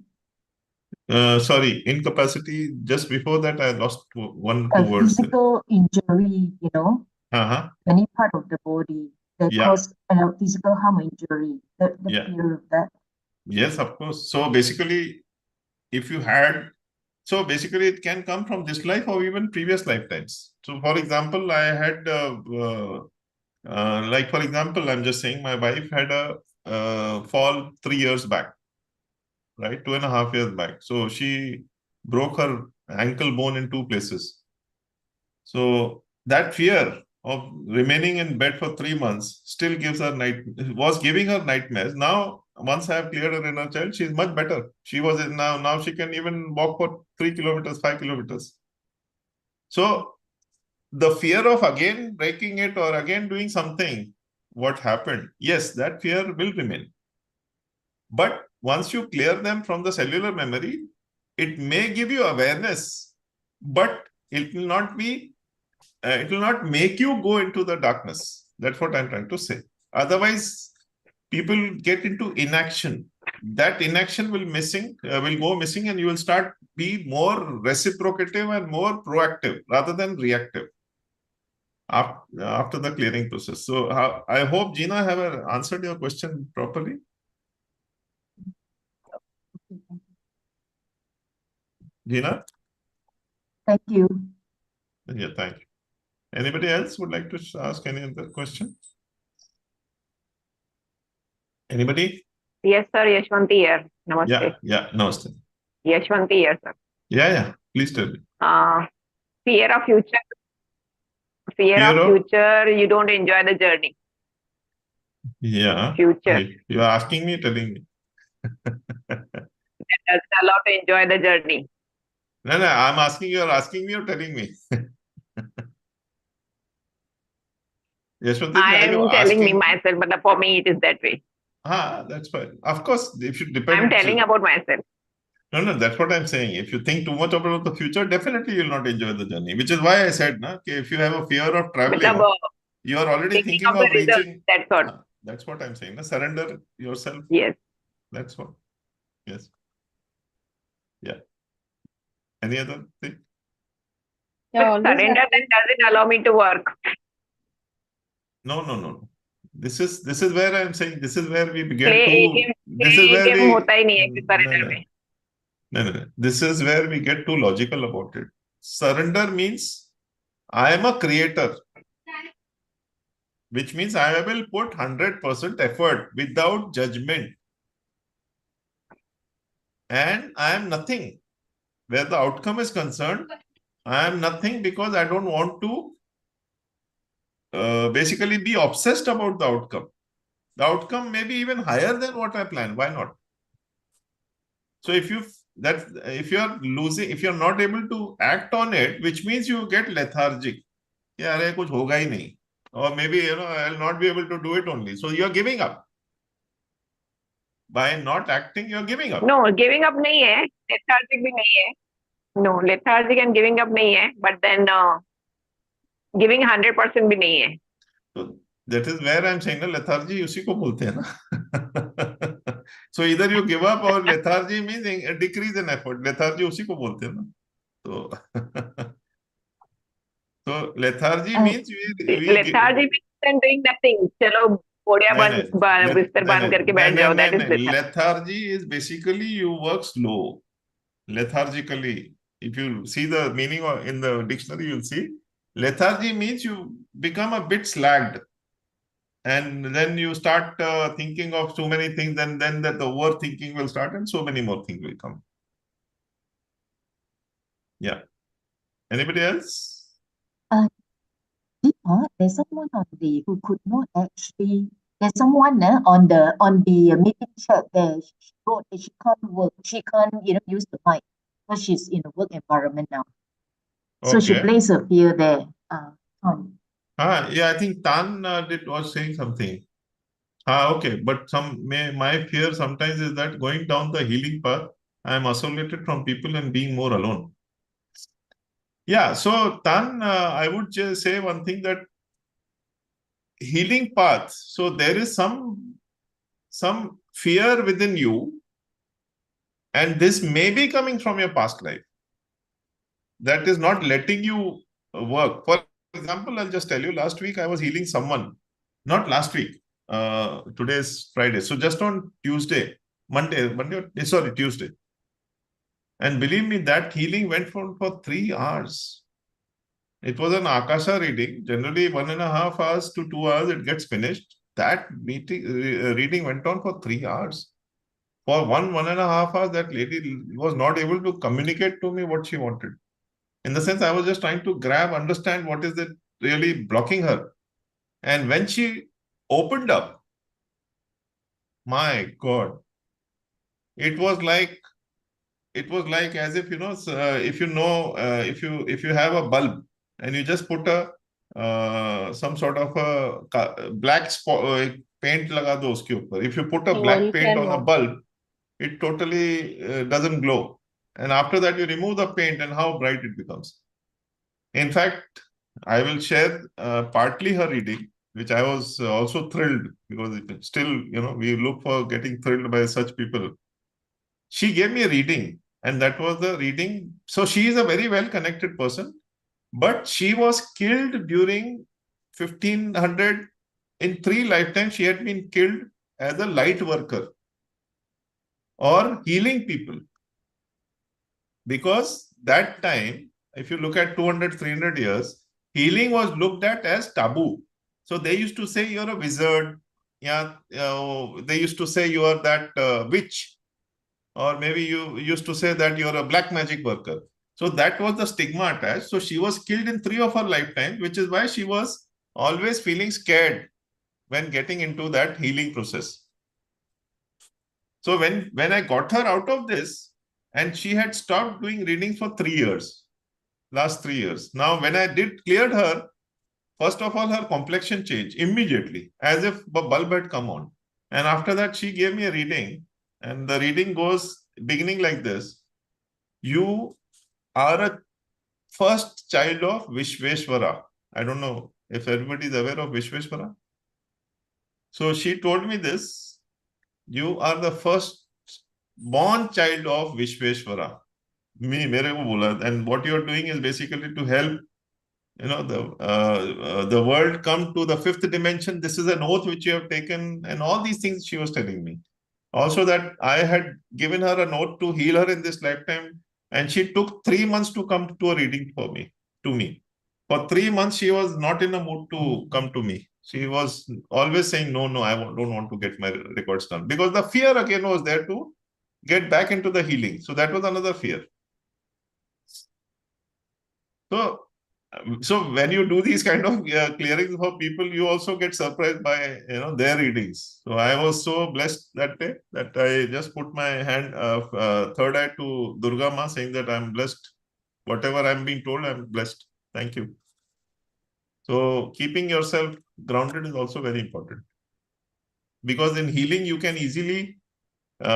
Sorry, incapacity. Just before that, I lost two words. Physical injury, any part of the body that cause physical harm or injury. The fear of that. Yes, of course. So basically, basically it can come from this life or even previous lifetimes. So for example, I had, for example, I'm just saying my wife had a fall 3 years back, right? 2.5 years back. So she broke her ankle bone in 2 places. So that fear of remaining in bed for 3 months still was giving her nightmares. Now, once I have cleared her inner child, she's much better. Now she can even walk for 3 kilometers, 5 kilometers. So the fear of again breaking it or again doing something, what happened? Yes, that fear will remain. But once you clear them from the cellular memory, it may give you awareness, but it will not make you go into the darkness. That's what I'm trying to say. Otherwise, people get into inaction. That inaction will go missing, and you will start be more reciprocative and more proactive rather than reactive. after the clearing process. So I hope, Gina, have answered your question properly. Gina? Thank you. Yeah, thank you. Anybody else would like to ask any other question? Anybody? Yes, sir. Yashwanti here. Namaste. Yeah, namaste. Yashwanti here, sir. Yeah. Please tell me. Fear of future. Fear of future. You don't enjoy the journey. Yeah. Future. You are asking me, telling me. That doesn't allow to enjoy the journey. No, I'm asking you. You're asking me or telling me? Yashwanti, I am telling me myself, but for me it is that way. That's fine. Of course, if you depend. I'm telling about myself. No, that's what I'm saying. If you think too much about the future, definitely you'll not enjoy the journey. Which is why I said, if you have a fear of traveling, you are already thinking of reaching. That's what. That's what I'm saying. Surrender yourself. Yes. That's what. Yes. Yeah. Any other thing? But surrender then doesn't allow me to work. No. This is where I'm saying. This is where we begin to. This is where we. No. This is where we get too logical about it. Surrender means I am a creator, which means I will put 100% effort without judgment. And I am nothing. Where the outcome is concerned, I am nothing because I don't want to basically be obsessed about the outcome. The outcome may be even higher than what I planned. Why not? So if you're not able to act on it, which means you get lethargic. Yeah, kuch hoga hi nahi. Or maybe I'll not be able to do it only. So you're giving up. By not acting, you're giving up. No, giving up nahi hai. Lethargic bhi nahi hai. No, lethargic and giving up nahi hai. But then giving 100% bhi nahi hai. So that is where I'm saying lethargy usi ko bolte hai na. So either you give up or lethargy means a decrease in effort. Lethargy usi ko bolte hai na. So lethargy means lethargy means doing nothing. Chalo bistar band karke baith jao. That is lethargy is basically you work slow. Lethargically. If you see the meaning in the dictionary, you'll see lethargy means you become a bit slacked. And then you start thinking of so many things, and then that the overthinking will start, and so many more things will come. Yeah. Anybody else? There's someone who could not actually. There's someone on the meeting chat there. She wrote that she can't work. She can't use the mic because she's in a work environment now. So she placed a fear there. Yeah, I think Tan was saying something. Okay, but my fear sometimes is that going down the healing path, I am isolated from people and being more alone. Yeah, so Tan, I would just say one thing, that healing path. So there is some fear within you, and this may be coming from your past life. That is not letting you work. For example, I'll just tell you, last week I was healing someone. Not last week. Today is Friday. So just on Tuesday. And believe me, that healing went on for 3 hours. It was an Akasha reading. Generally, 1.5 hours to 2 hours, it gets finished. That reading went on for 3 hours. For 1.5 hours, that lady was not able to communicate to me what she wanted. In the sense, I was just trying to understand what is it really blocking her. And when she opened up, my God, it was like as if, if you have a bulb and you just put some sort of a black paint laga do uske upar. If you put a black paint on a bulb, it totally doesn't glow. And after that, you remove the paint and how bright it becomes. In fact, I will share partly her reading, which I was also thrilled, because still, we look for getting thrilled by such people. She gave me a reading, and that was the reading. So she is a very well-connected person, but she was killed during 1500, in 3 lifetimes, she had been killed as a light worker or healing people. Because that time, if you look at 200, 300 years, healing was looked at as taboo. So they used to say you're a wizard. Yeah, they used to say you are that witch. Or maybe you used to say that you're a black magic worker. So that was the stigma attached. So she was killed in 3 of her lifetimes, which is why she was always feeling scared when getting into that healing process. So when I got her out of this, and she had stopped doing readings for 3 years, last 3 years. Now, when I cleared her, first of all, her complexion changed immediately, as if a bulb had come on. And after that, she gave me a reading, and the reading goes beginning like this. You are a first child of Vishveshwara. I don't know if everybody is aware of Vishveshwara. So she told me this. You are the first born child of Vishveshwara. Mere ko bola. And what you are doing is basically to help, the world come to the 5th dimension. This is an oath which you have taken, and all these things she was telling me. Also that I had given her a note to heal her in this lifetime, and she took 3 months to come to a reading to me. For 3 months, she was not in a mood to come to me. She was always saying, no, I don't want to get my records done. Because the fear again was there to get back into the healing. So that was another fear. So when you do these kind of clearings for people, you also get surprised by their readings. So I was so blessed that day that I just put my hand third eye to Durga Ma, saying that I'm blessed. Whatever I'm being told, I'm blessed. Thank you. So keeping yourself grounded is also very important. Because in healing, you can easily,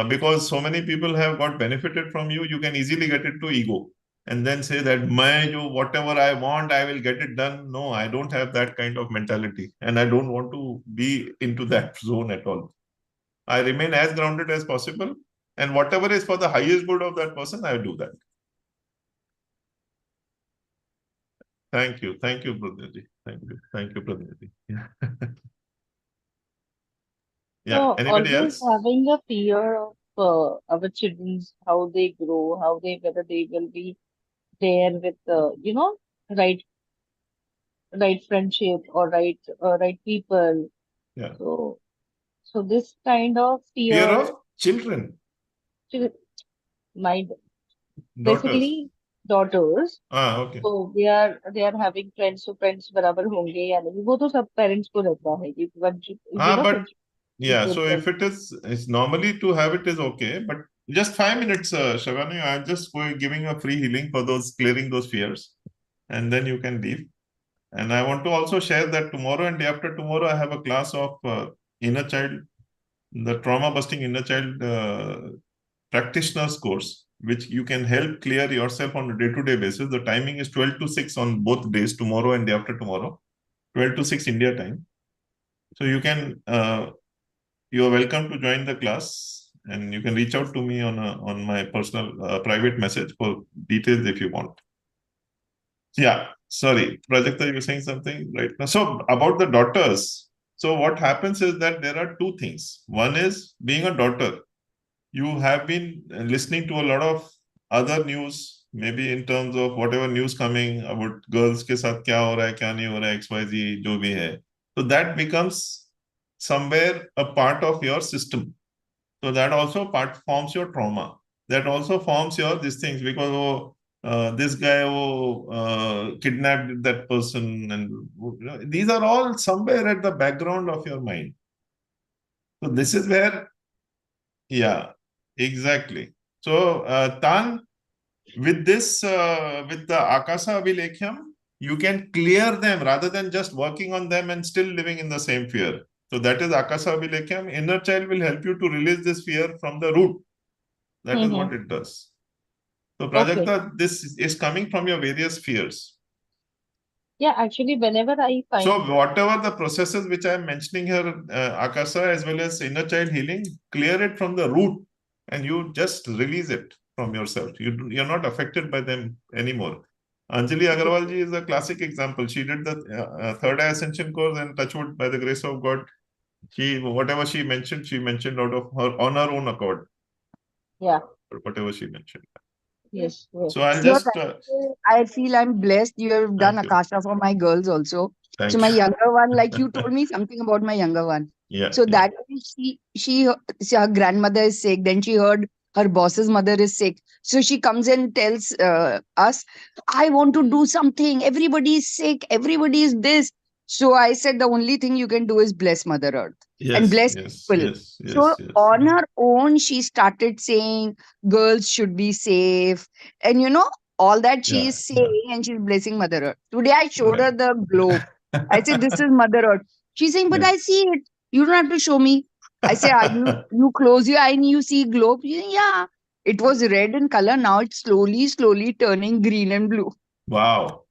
because so many people have got benefited from you, you can easily get into ego. And then say that, whatever I want, I will get it done. No, I don't have that kind of mentality. And I don't want to be into that zone at all. I remain as grounded as possible. And whatever is for the highest good of that person, I will do that. Thank you. Thank you, Pradnyaji. Thank you. Thank you, Pradnyaji. Yeah. Yeah. So Anybody always else? having a fear of our children's, how they grow, whether they will be there with right friendship or right people. Yeah. So this kind of Fear fear, of children. my Daughters. basically daughters. Okay. So they are having friends, so friends बराबर होंगे या नहीं, वो तो सब parents को रहता है कि friendship, But friendship yeah, with so them. if it's normally to have it is okay, but just 5 minutes, Shavani, I'm just giving a free healing for clearing those fears, and then you can leave. And I want to also share that tomorrow and day after tomorrow, I have a class of inner child, the trauma busting inner child practitioners course, which you can help clear yourself on a day-to-day basis. The timing is 12 to 6 on both days, tomorrow and day after tomorrow, 12 to 6 India time. So you can, you are welcome to join the class, and you can reach out to me on my personal private message for details if you want. Yeah, sorry, Prajakta, you were saying something right now. So about the daughters. So what happens is that there are 2 things. One is being a daughter. You have been listening to a lot of other news, maybe in terms of whatever news coming about girls ke saath kya ho raha hai, kya nahi ho raha hai, XYZ, jo bhi hai. So that becomes somewhere a part of your system. So that also forms your trauma. That also forms your these things, because this guy kidnapped that person, and these are all somewhere at the background of your mind. So this is where, yeah, exactly. So Tan, with this, with the Akasa Abhilekham, you can clear them rather than just working on them and still living in the same fear. So that is Akasa Abhilekham. Inner child will help you to release this fear from the root. That is what it does. So Prajakta, this is coming from your various fears. Yeah, actually, whenever I find... So whatever the processes which I am mentioning here, Akasa as well as inner child healing, clear it from the root and you just release it from yourself. You're not affected by them anymore. Anjali Agarwal ji is a classic example. She did the third eye ascension course, and touchwood, by the grace of God, whatever she mentioned out of her on her own accord. Yeah. Or whatever she mentioned. Yes. Yes. So I'll No, just. I feel I'm blessed. You have done Akasha for my girls also. So my younger one, like you told me something about my younger one. Yeah. So that her grandmother is sick. Then she heard her boss's mother is sick. So she comes and tells us, I want to do something. Everybody is sick. Everybody is this. So I said, the only thing you can do is bless Mother Earth and bless people. So on her own, she started saying girls should be safe. And all that she is saying, and she's blessing Mother Earth. Today I showed her the globe. I said, this is Mother Earth. She's saying, but I see it. You don't have to show me. I say, you close your eye and you see globe. She's saying, yeah. It was red in color. Now it's slowly turning green and blue. Wow.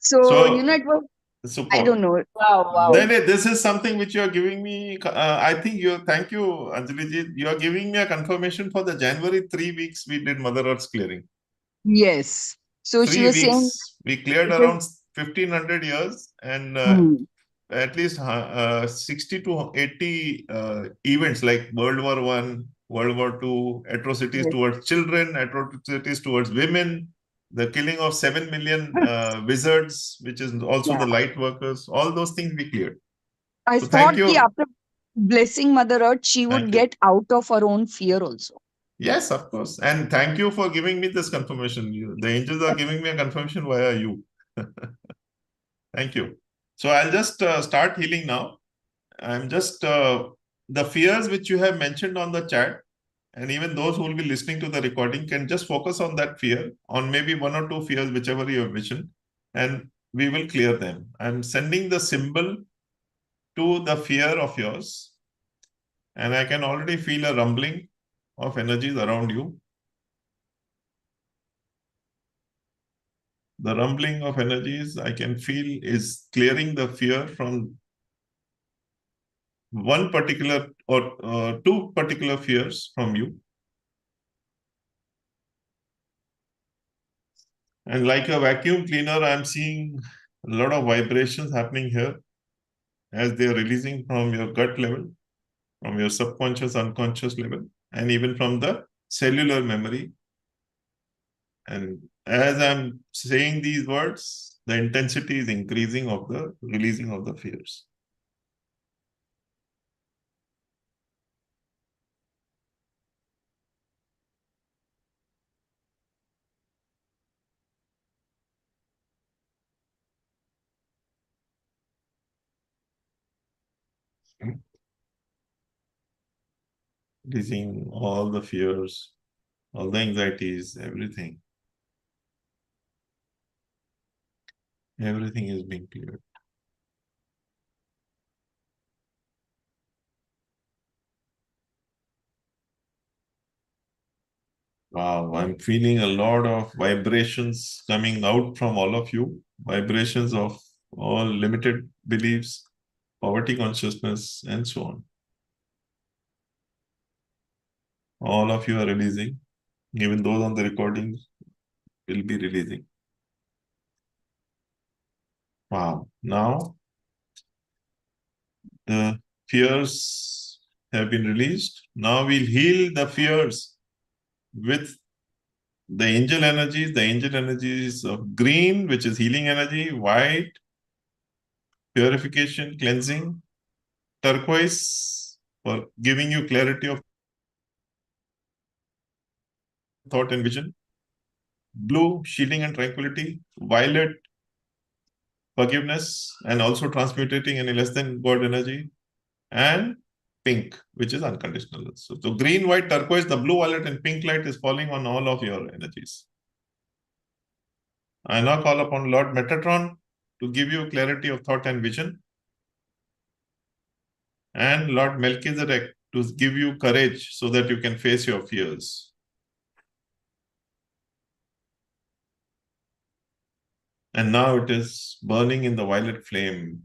So it was, super. I don't know. Wow. Then this is something which you are giving me. I think thank you, Anjali ji. You are giving me a confirmation for the January 3 weeks we did Mother Earth's clearing. Yes. So 3 she was weeks, saying we cleared around 1500 years and at least 60 to 80 events like World War I, World War II, atrocities towards children, atrocities towards women, the killing of 7 million wizards, which is also the light workers, all those things we cleared. I so thought thank you. After blessing Mother Earth, she would get out of her own fear also. Yes, of course. And thank you for giving me this confirmation. The angels are giving me a confirmation via you. Thank you. So I'll just start healing now. I'm just, the fears which you have mentioned on the chat, and even those who will be listening to the recording can just focus on that fear, on maybe 1 or 2 fears, whichever you have mentioned, and we will clear them. I'm sending the symbol to the fear of yours, and I can already feel a rumbling of energies around you. The rumbling of energies I can feel is clearing the fear from one particular or 2 particular fears from you. And like a vacuum cleaner, I'm seeing a lot of vibrations happening here as they are releasing from your gut level, from your subconscious, unconscious level, and even from the cellular memory. And as I'm saying these words, the intensity is increasing of the releasing of the fears. Releasing all the fears, all the anxieties, everything. Everything is being cleared. Wow, I'm feeling a lot of vibrations coming out from all of you. Vibrations of all limited beliefs, poverty consciousness, and so on. All of you are releasing. Even those on the recording will be releasing. Wow. Now, the fears have been released. Now we'll heal the fears with the angel energies of green, which is healing energy, white, purification, cleansing, turquoise, for giving you clarity of thought and vision, blue, shielding and tranquility, violet, forgiveness, and also transmutating any less than God energy, and pink, which is unconditional. So green, white, turquoise, the blue, violet, and pink light is falling on all of your energies. I now call upon Lord Metatron to give you clarity of thought and vision, and Lord Melchizedek to give you courage so that you can face your fears. And now it is burning in the violet flame.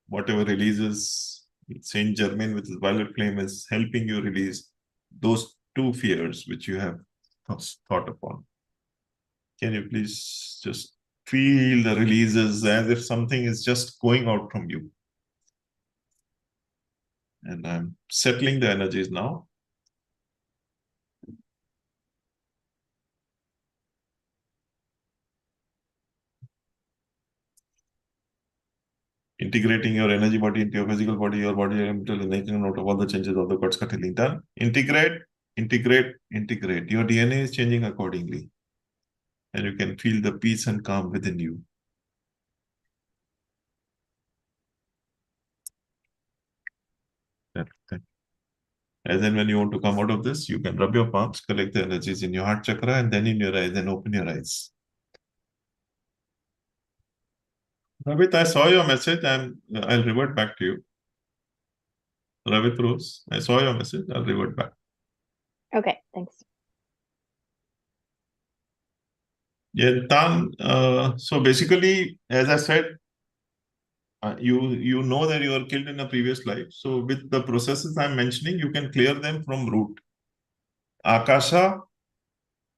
Whatever releases Saint Germain with his violet flame is helping you release those 2 fears which you have thought upon. Can you please just feel the releases as if something is just going out from you. And I'm settling the energies now. Integrating your energy body into your physical body, your body, and making a note of all the changes of the Quetzal healing done. Integrate, integrate, integrate. Your DNA is changing accordingly. And you can feel the peace and calm within you. And then when you want to come out of this, you can rub your palms, collect the energies in your heart chakra, and then in your eyes, and open your eyes. Ravit, I saw your message, and I'll revert back to you. Ravit Rose, I saw your message, I'll revert back. Okay, thanks. Yeah, Tan, so basically, as I said, you know that you were killed in a previous life. So with the processes I'm mentioning, you can clear them from root. Akasha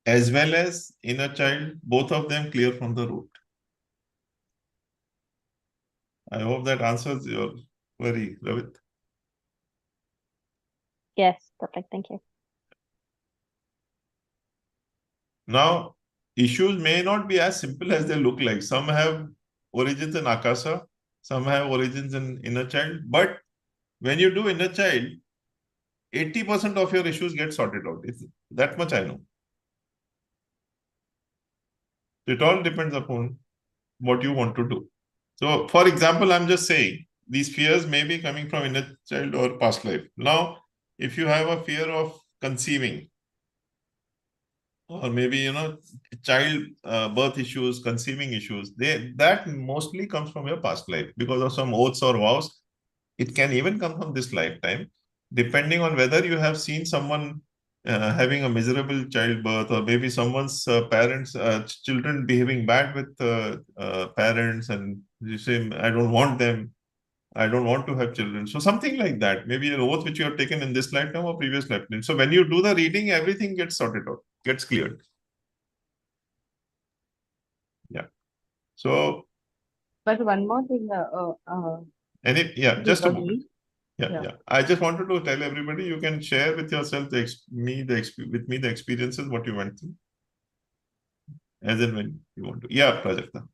as well as inner child, both of them clear from the root. I hope that answers your query, Ravit. Yes, perfect. Thank you. Now, issues may not be as simple as they look like. Some have origins in Akasha, some have origins in inner child. But when you do inner child, 80% of your issues get sorted out. That much I know. It all depends upon what you want to do. So, for example, I'm just saying, these fears may be coming from inner child or past life. Now, if you have a fear of conceiving, or maybe, child birth issues, conceiving issues, that mostly comes from your past life because of some oaths or vows. It can even come from this lifetime, depending on whether you have seen someone having a miserable childbirth, or maybe someone's children behaving bad with parents, and you say, I don't want them, I don't want to have children. So something like that, maybe an oath which you have taken in this lifetime or previous lifetime. So when you do the reading, everything gets sorted out, gets cleared. Yeah. So. But one more thing. Just a moment. Yeah. I just wanted to tell everybody, you can share with yourself with me the experiences, what you went through, as and when you want to. Yeah, Prajakta.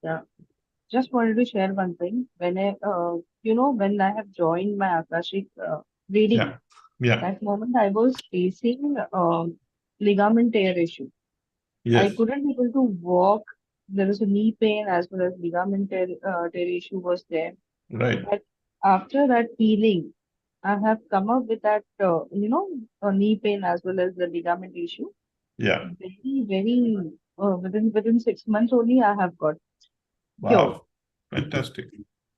Yeah. Just wanted to share one thing. When when I have joined my Akashic reading, that moment I was facing ligament tear issue. Yes. I couldn't be able to walk. There was a knee pain as well as ligament tear issue was there. Right. But after that healing, I have come up with that, a knee pain as well as the ligament issue. Yeah. Very, very, within 6 months only I have got cured. Wow. Fantastic.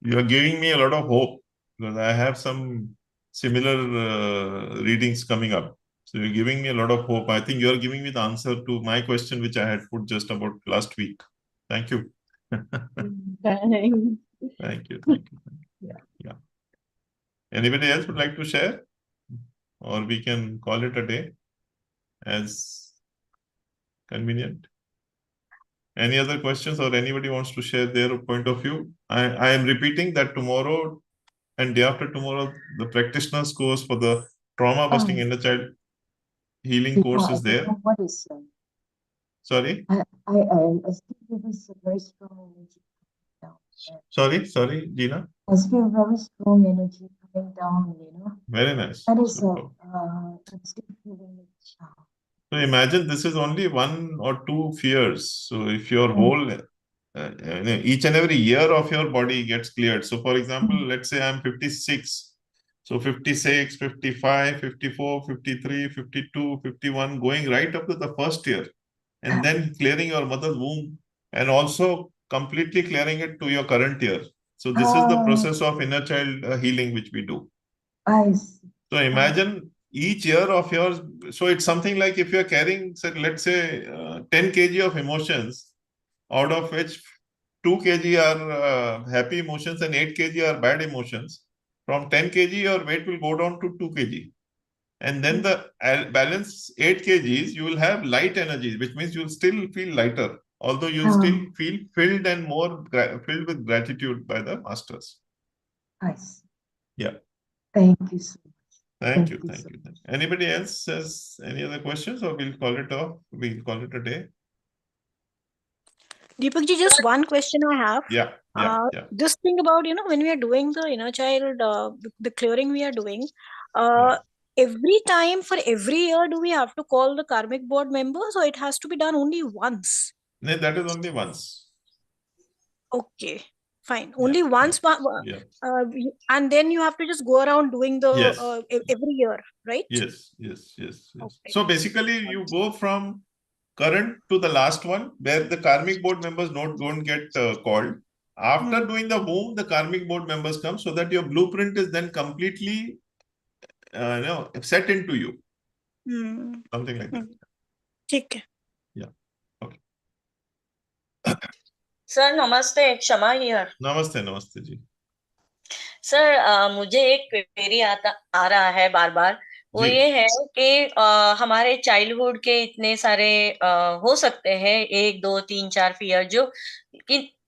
You are giving me a lot of hope, because I have some similar readings coming up. So you're giving me a lot of hope. I think you're giving me the answer to my question, which I had put just about last week. Thank you. Thanks. Thank you. Yeah. Anybody else would like to share? Or we can call it a day as convenient. Any other questions, or anybody wants to share their point of view? I am repeating that tomorrow and day after tomorrow, the practitioner's course for the trauma busting inner child healing course is there. What is Sorry? I still feel this very strong energy coming down. Sorry, Gina? I feel very strong energy coming down, Very nice. That is I'm still feeling it. So imagine this is only 1 or 2 fears. So if your whole, each and every year of your body gets cleared. So for example, let's say I'm 56. So 56, 55, 54, 53, 52, 51, going right up to the first year. And then clearing your mother's womb, and also completely clearing it to your current year. So this is the process of inner child healing which we do. I see. So imagine each year of yours. So it's something like if you're carrying, let's say 10 kg of emotions, out of which 2 kg are happy emotions and 8 kg are bad emotions. From 10 kg, your weight will go down to 2 kg. And then the balance 8 kgs, you will have light energies, which means you will still feel lighter. although you still feel filled and more filled with gratitude by the masters. Nice. Yeah. Thank you so much. Thank you. Anybody else has any other questions, or we'll call it off? We'll call it a day. Deepak ji, just one question I have. Yeah. This thing about, when we are doing the inner child, the clearing we are doing, every time for every year, do we have to call the karmic board members, or it has to be done only once? No, that is only once. Okay, fine. Only once, and then you have to just go around doing the every year, right? Yes. Okay. So basically, you go from current to the last one, where the karmic board members don't get called. After doing the womb, the karmic board members come, so that your blueprint is then completely set into you. Something like that. Okay. Yeah. Okay. Sir नमस्ते, क्षमा here. नमस्ते जी. Sir मुझे एक query आ रहा है बार बार. वो ये है कि हमारे चाइल्डहुड के इतने सारे हो सकते हैं 1, 2, 3, 4 फियर जो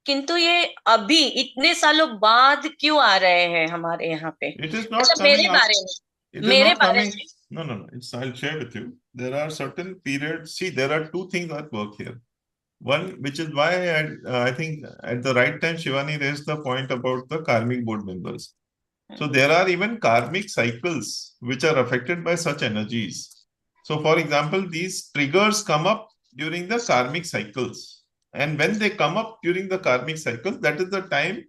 किंतु ये अभी इतने सालों बाद क्यों आ रहे हैं हमारे यहाँ पे? मेरे बारे में. No. I'll share with you. There are certain periods. See, there are two things that work here. One, which is why I think at the right time Shivani raised the point about the karmic board members. So there are even karmic cycles which are affected by such energies. So for example, these triggers come up during the karmic cycles. And when they come up during the karmic cycles, that is the time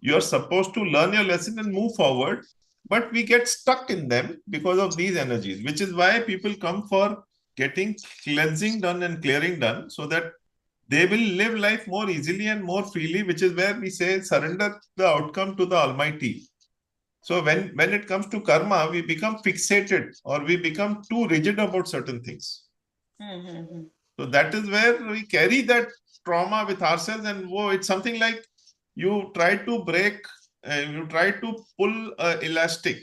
you're supposed to learn your lesson and move forward. But we get stuck in them because of these energies, which is why people come for getting cleansing done and clearing done, so that they will live life more easily and more freely, which is where we say surrender the outcome to the Almighty. So when it comes to karma, we become fixated or we become too rigid about certain things. So that is where we carry that trauma with ourselves, and it's something like you try to break, you try to pull an elastic,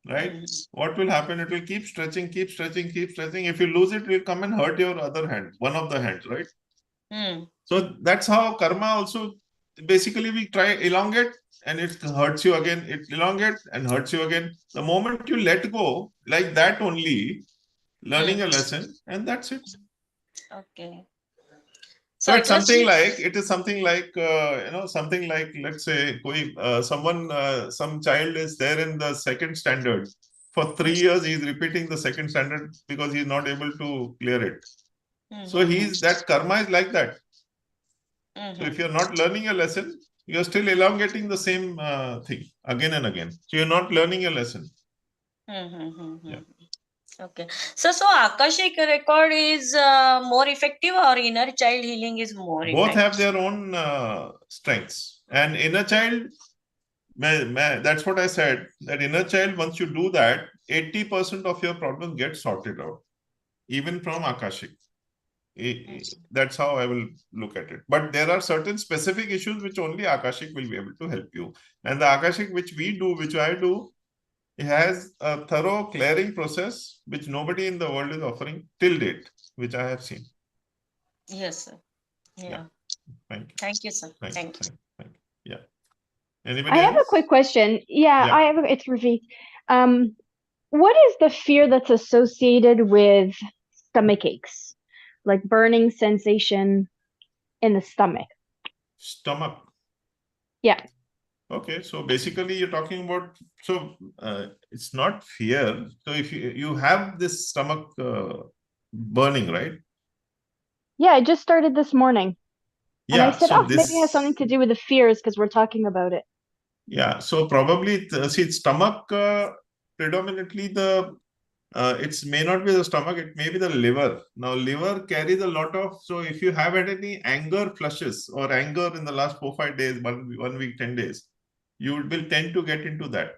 right? What will happen? It will keep stretching. If you lose it, it will come and hurt your other hand, one of the hands, right? So that's how karma also, basically we try elongate and it hurts you again, it elongates and hurts you again. The moment you let go, like that only, learning a lesson, and that's it. Okay. So it's something like, something like, let's say, some child is there in the second standard. For 3 years, he's repeating the second standard because he's not able to clear it. So that karma is like that. So if you're not learning a lesson, you're still elongating the same thing again and again. So you're not learning a lesson. Yeah. Okay. So Akashic record is more effective, or inner child healing is more effective? Both have their own strengths. And inner child, that's what I said, that inner child, once you do that, 80% of your problems get sorted out, even from Akashic. That's how I will look at it. But there are certain specific issues which only Akashic will be able to help you. And the Akashic which we do, which I do, it has a thorough clearing process which nobody in the world is offering till date, which I have seen. Yes, sir. Yeah. Thank you. Thank you, sir. Thank you. Yeah. Anybody I have else? a quick question. Yeah. It's Ravi. What is the fear that's associated with stomach aches? Like burning sensation in the stomach. Stomach. Yeah. Okay, so basically you're talking about, it's not fear. So if you have this stomach burning, right? Yeah, I just started this morning. Yeah, and I said, maybe it has something to do with the fears because we're talking about it. Yeah, so probably, stomach, predominantly it may not be the stomach, it may be the liver. Now, liver carries a lot of, so if you have had any anger flushes or anger in the last 4-5 days, 1 week, 10 days, you will tend to get into that.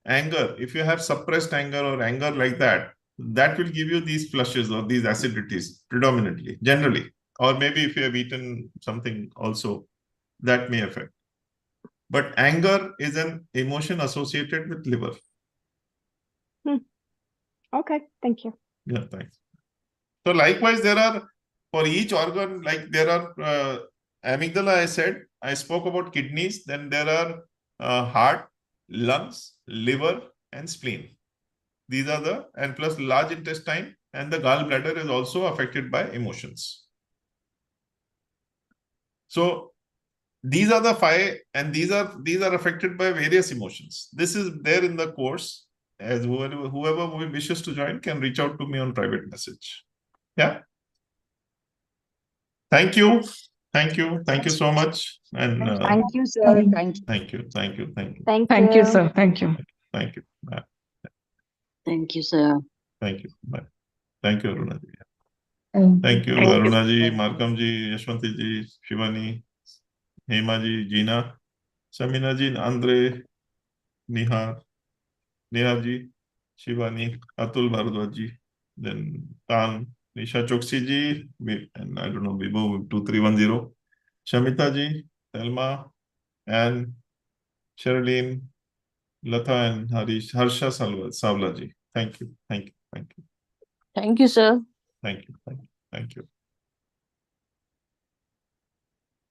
Anger, if you have suppressed anger or anger like that, that will give you these flushes or these acidities predominantly, generally. Or maybe if you have eaten something also, that may affect. But anger is an emotion associated with liver. Okay, thank you. Yeah, thanks. So likewise, there are for each organ, like there are amygdala, I spoke about kidneys, then there are heart, lungs, liver, and spleen. These are and plus large intestine, and the gallbladder is also affected by emotions. So these are the 5, and these are affected by various emotions. This is there in the course. As whoever wishes to join can reach out to me on private message. Yeah. Thank you so much. And thank you, sir. Thank you. Thank you. Thank you, sir. Thank you. Thank you. Bye. Thank you, sir. Thank you. Bye. Thank you, Arunaji. Thank you, Arunaji, Markamji, Yashwanti, Shivani, Hemaji, Gina, Saminaji, Andre, Nehaji, Shivani, Atul Bharadwaj, then Tan, Nisha Choksi ji, and I don't know, Bibo 2310, Shamita ji, Thelma, and Sherilyn, Lata, and Harsha Savla ji. Thank you. Thank you, sir. Thank you.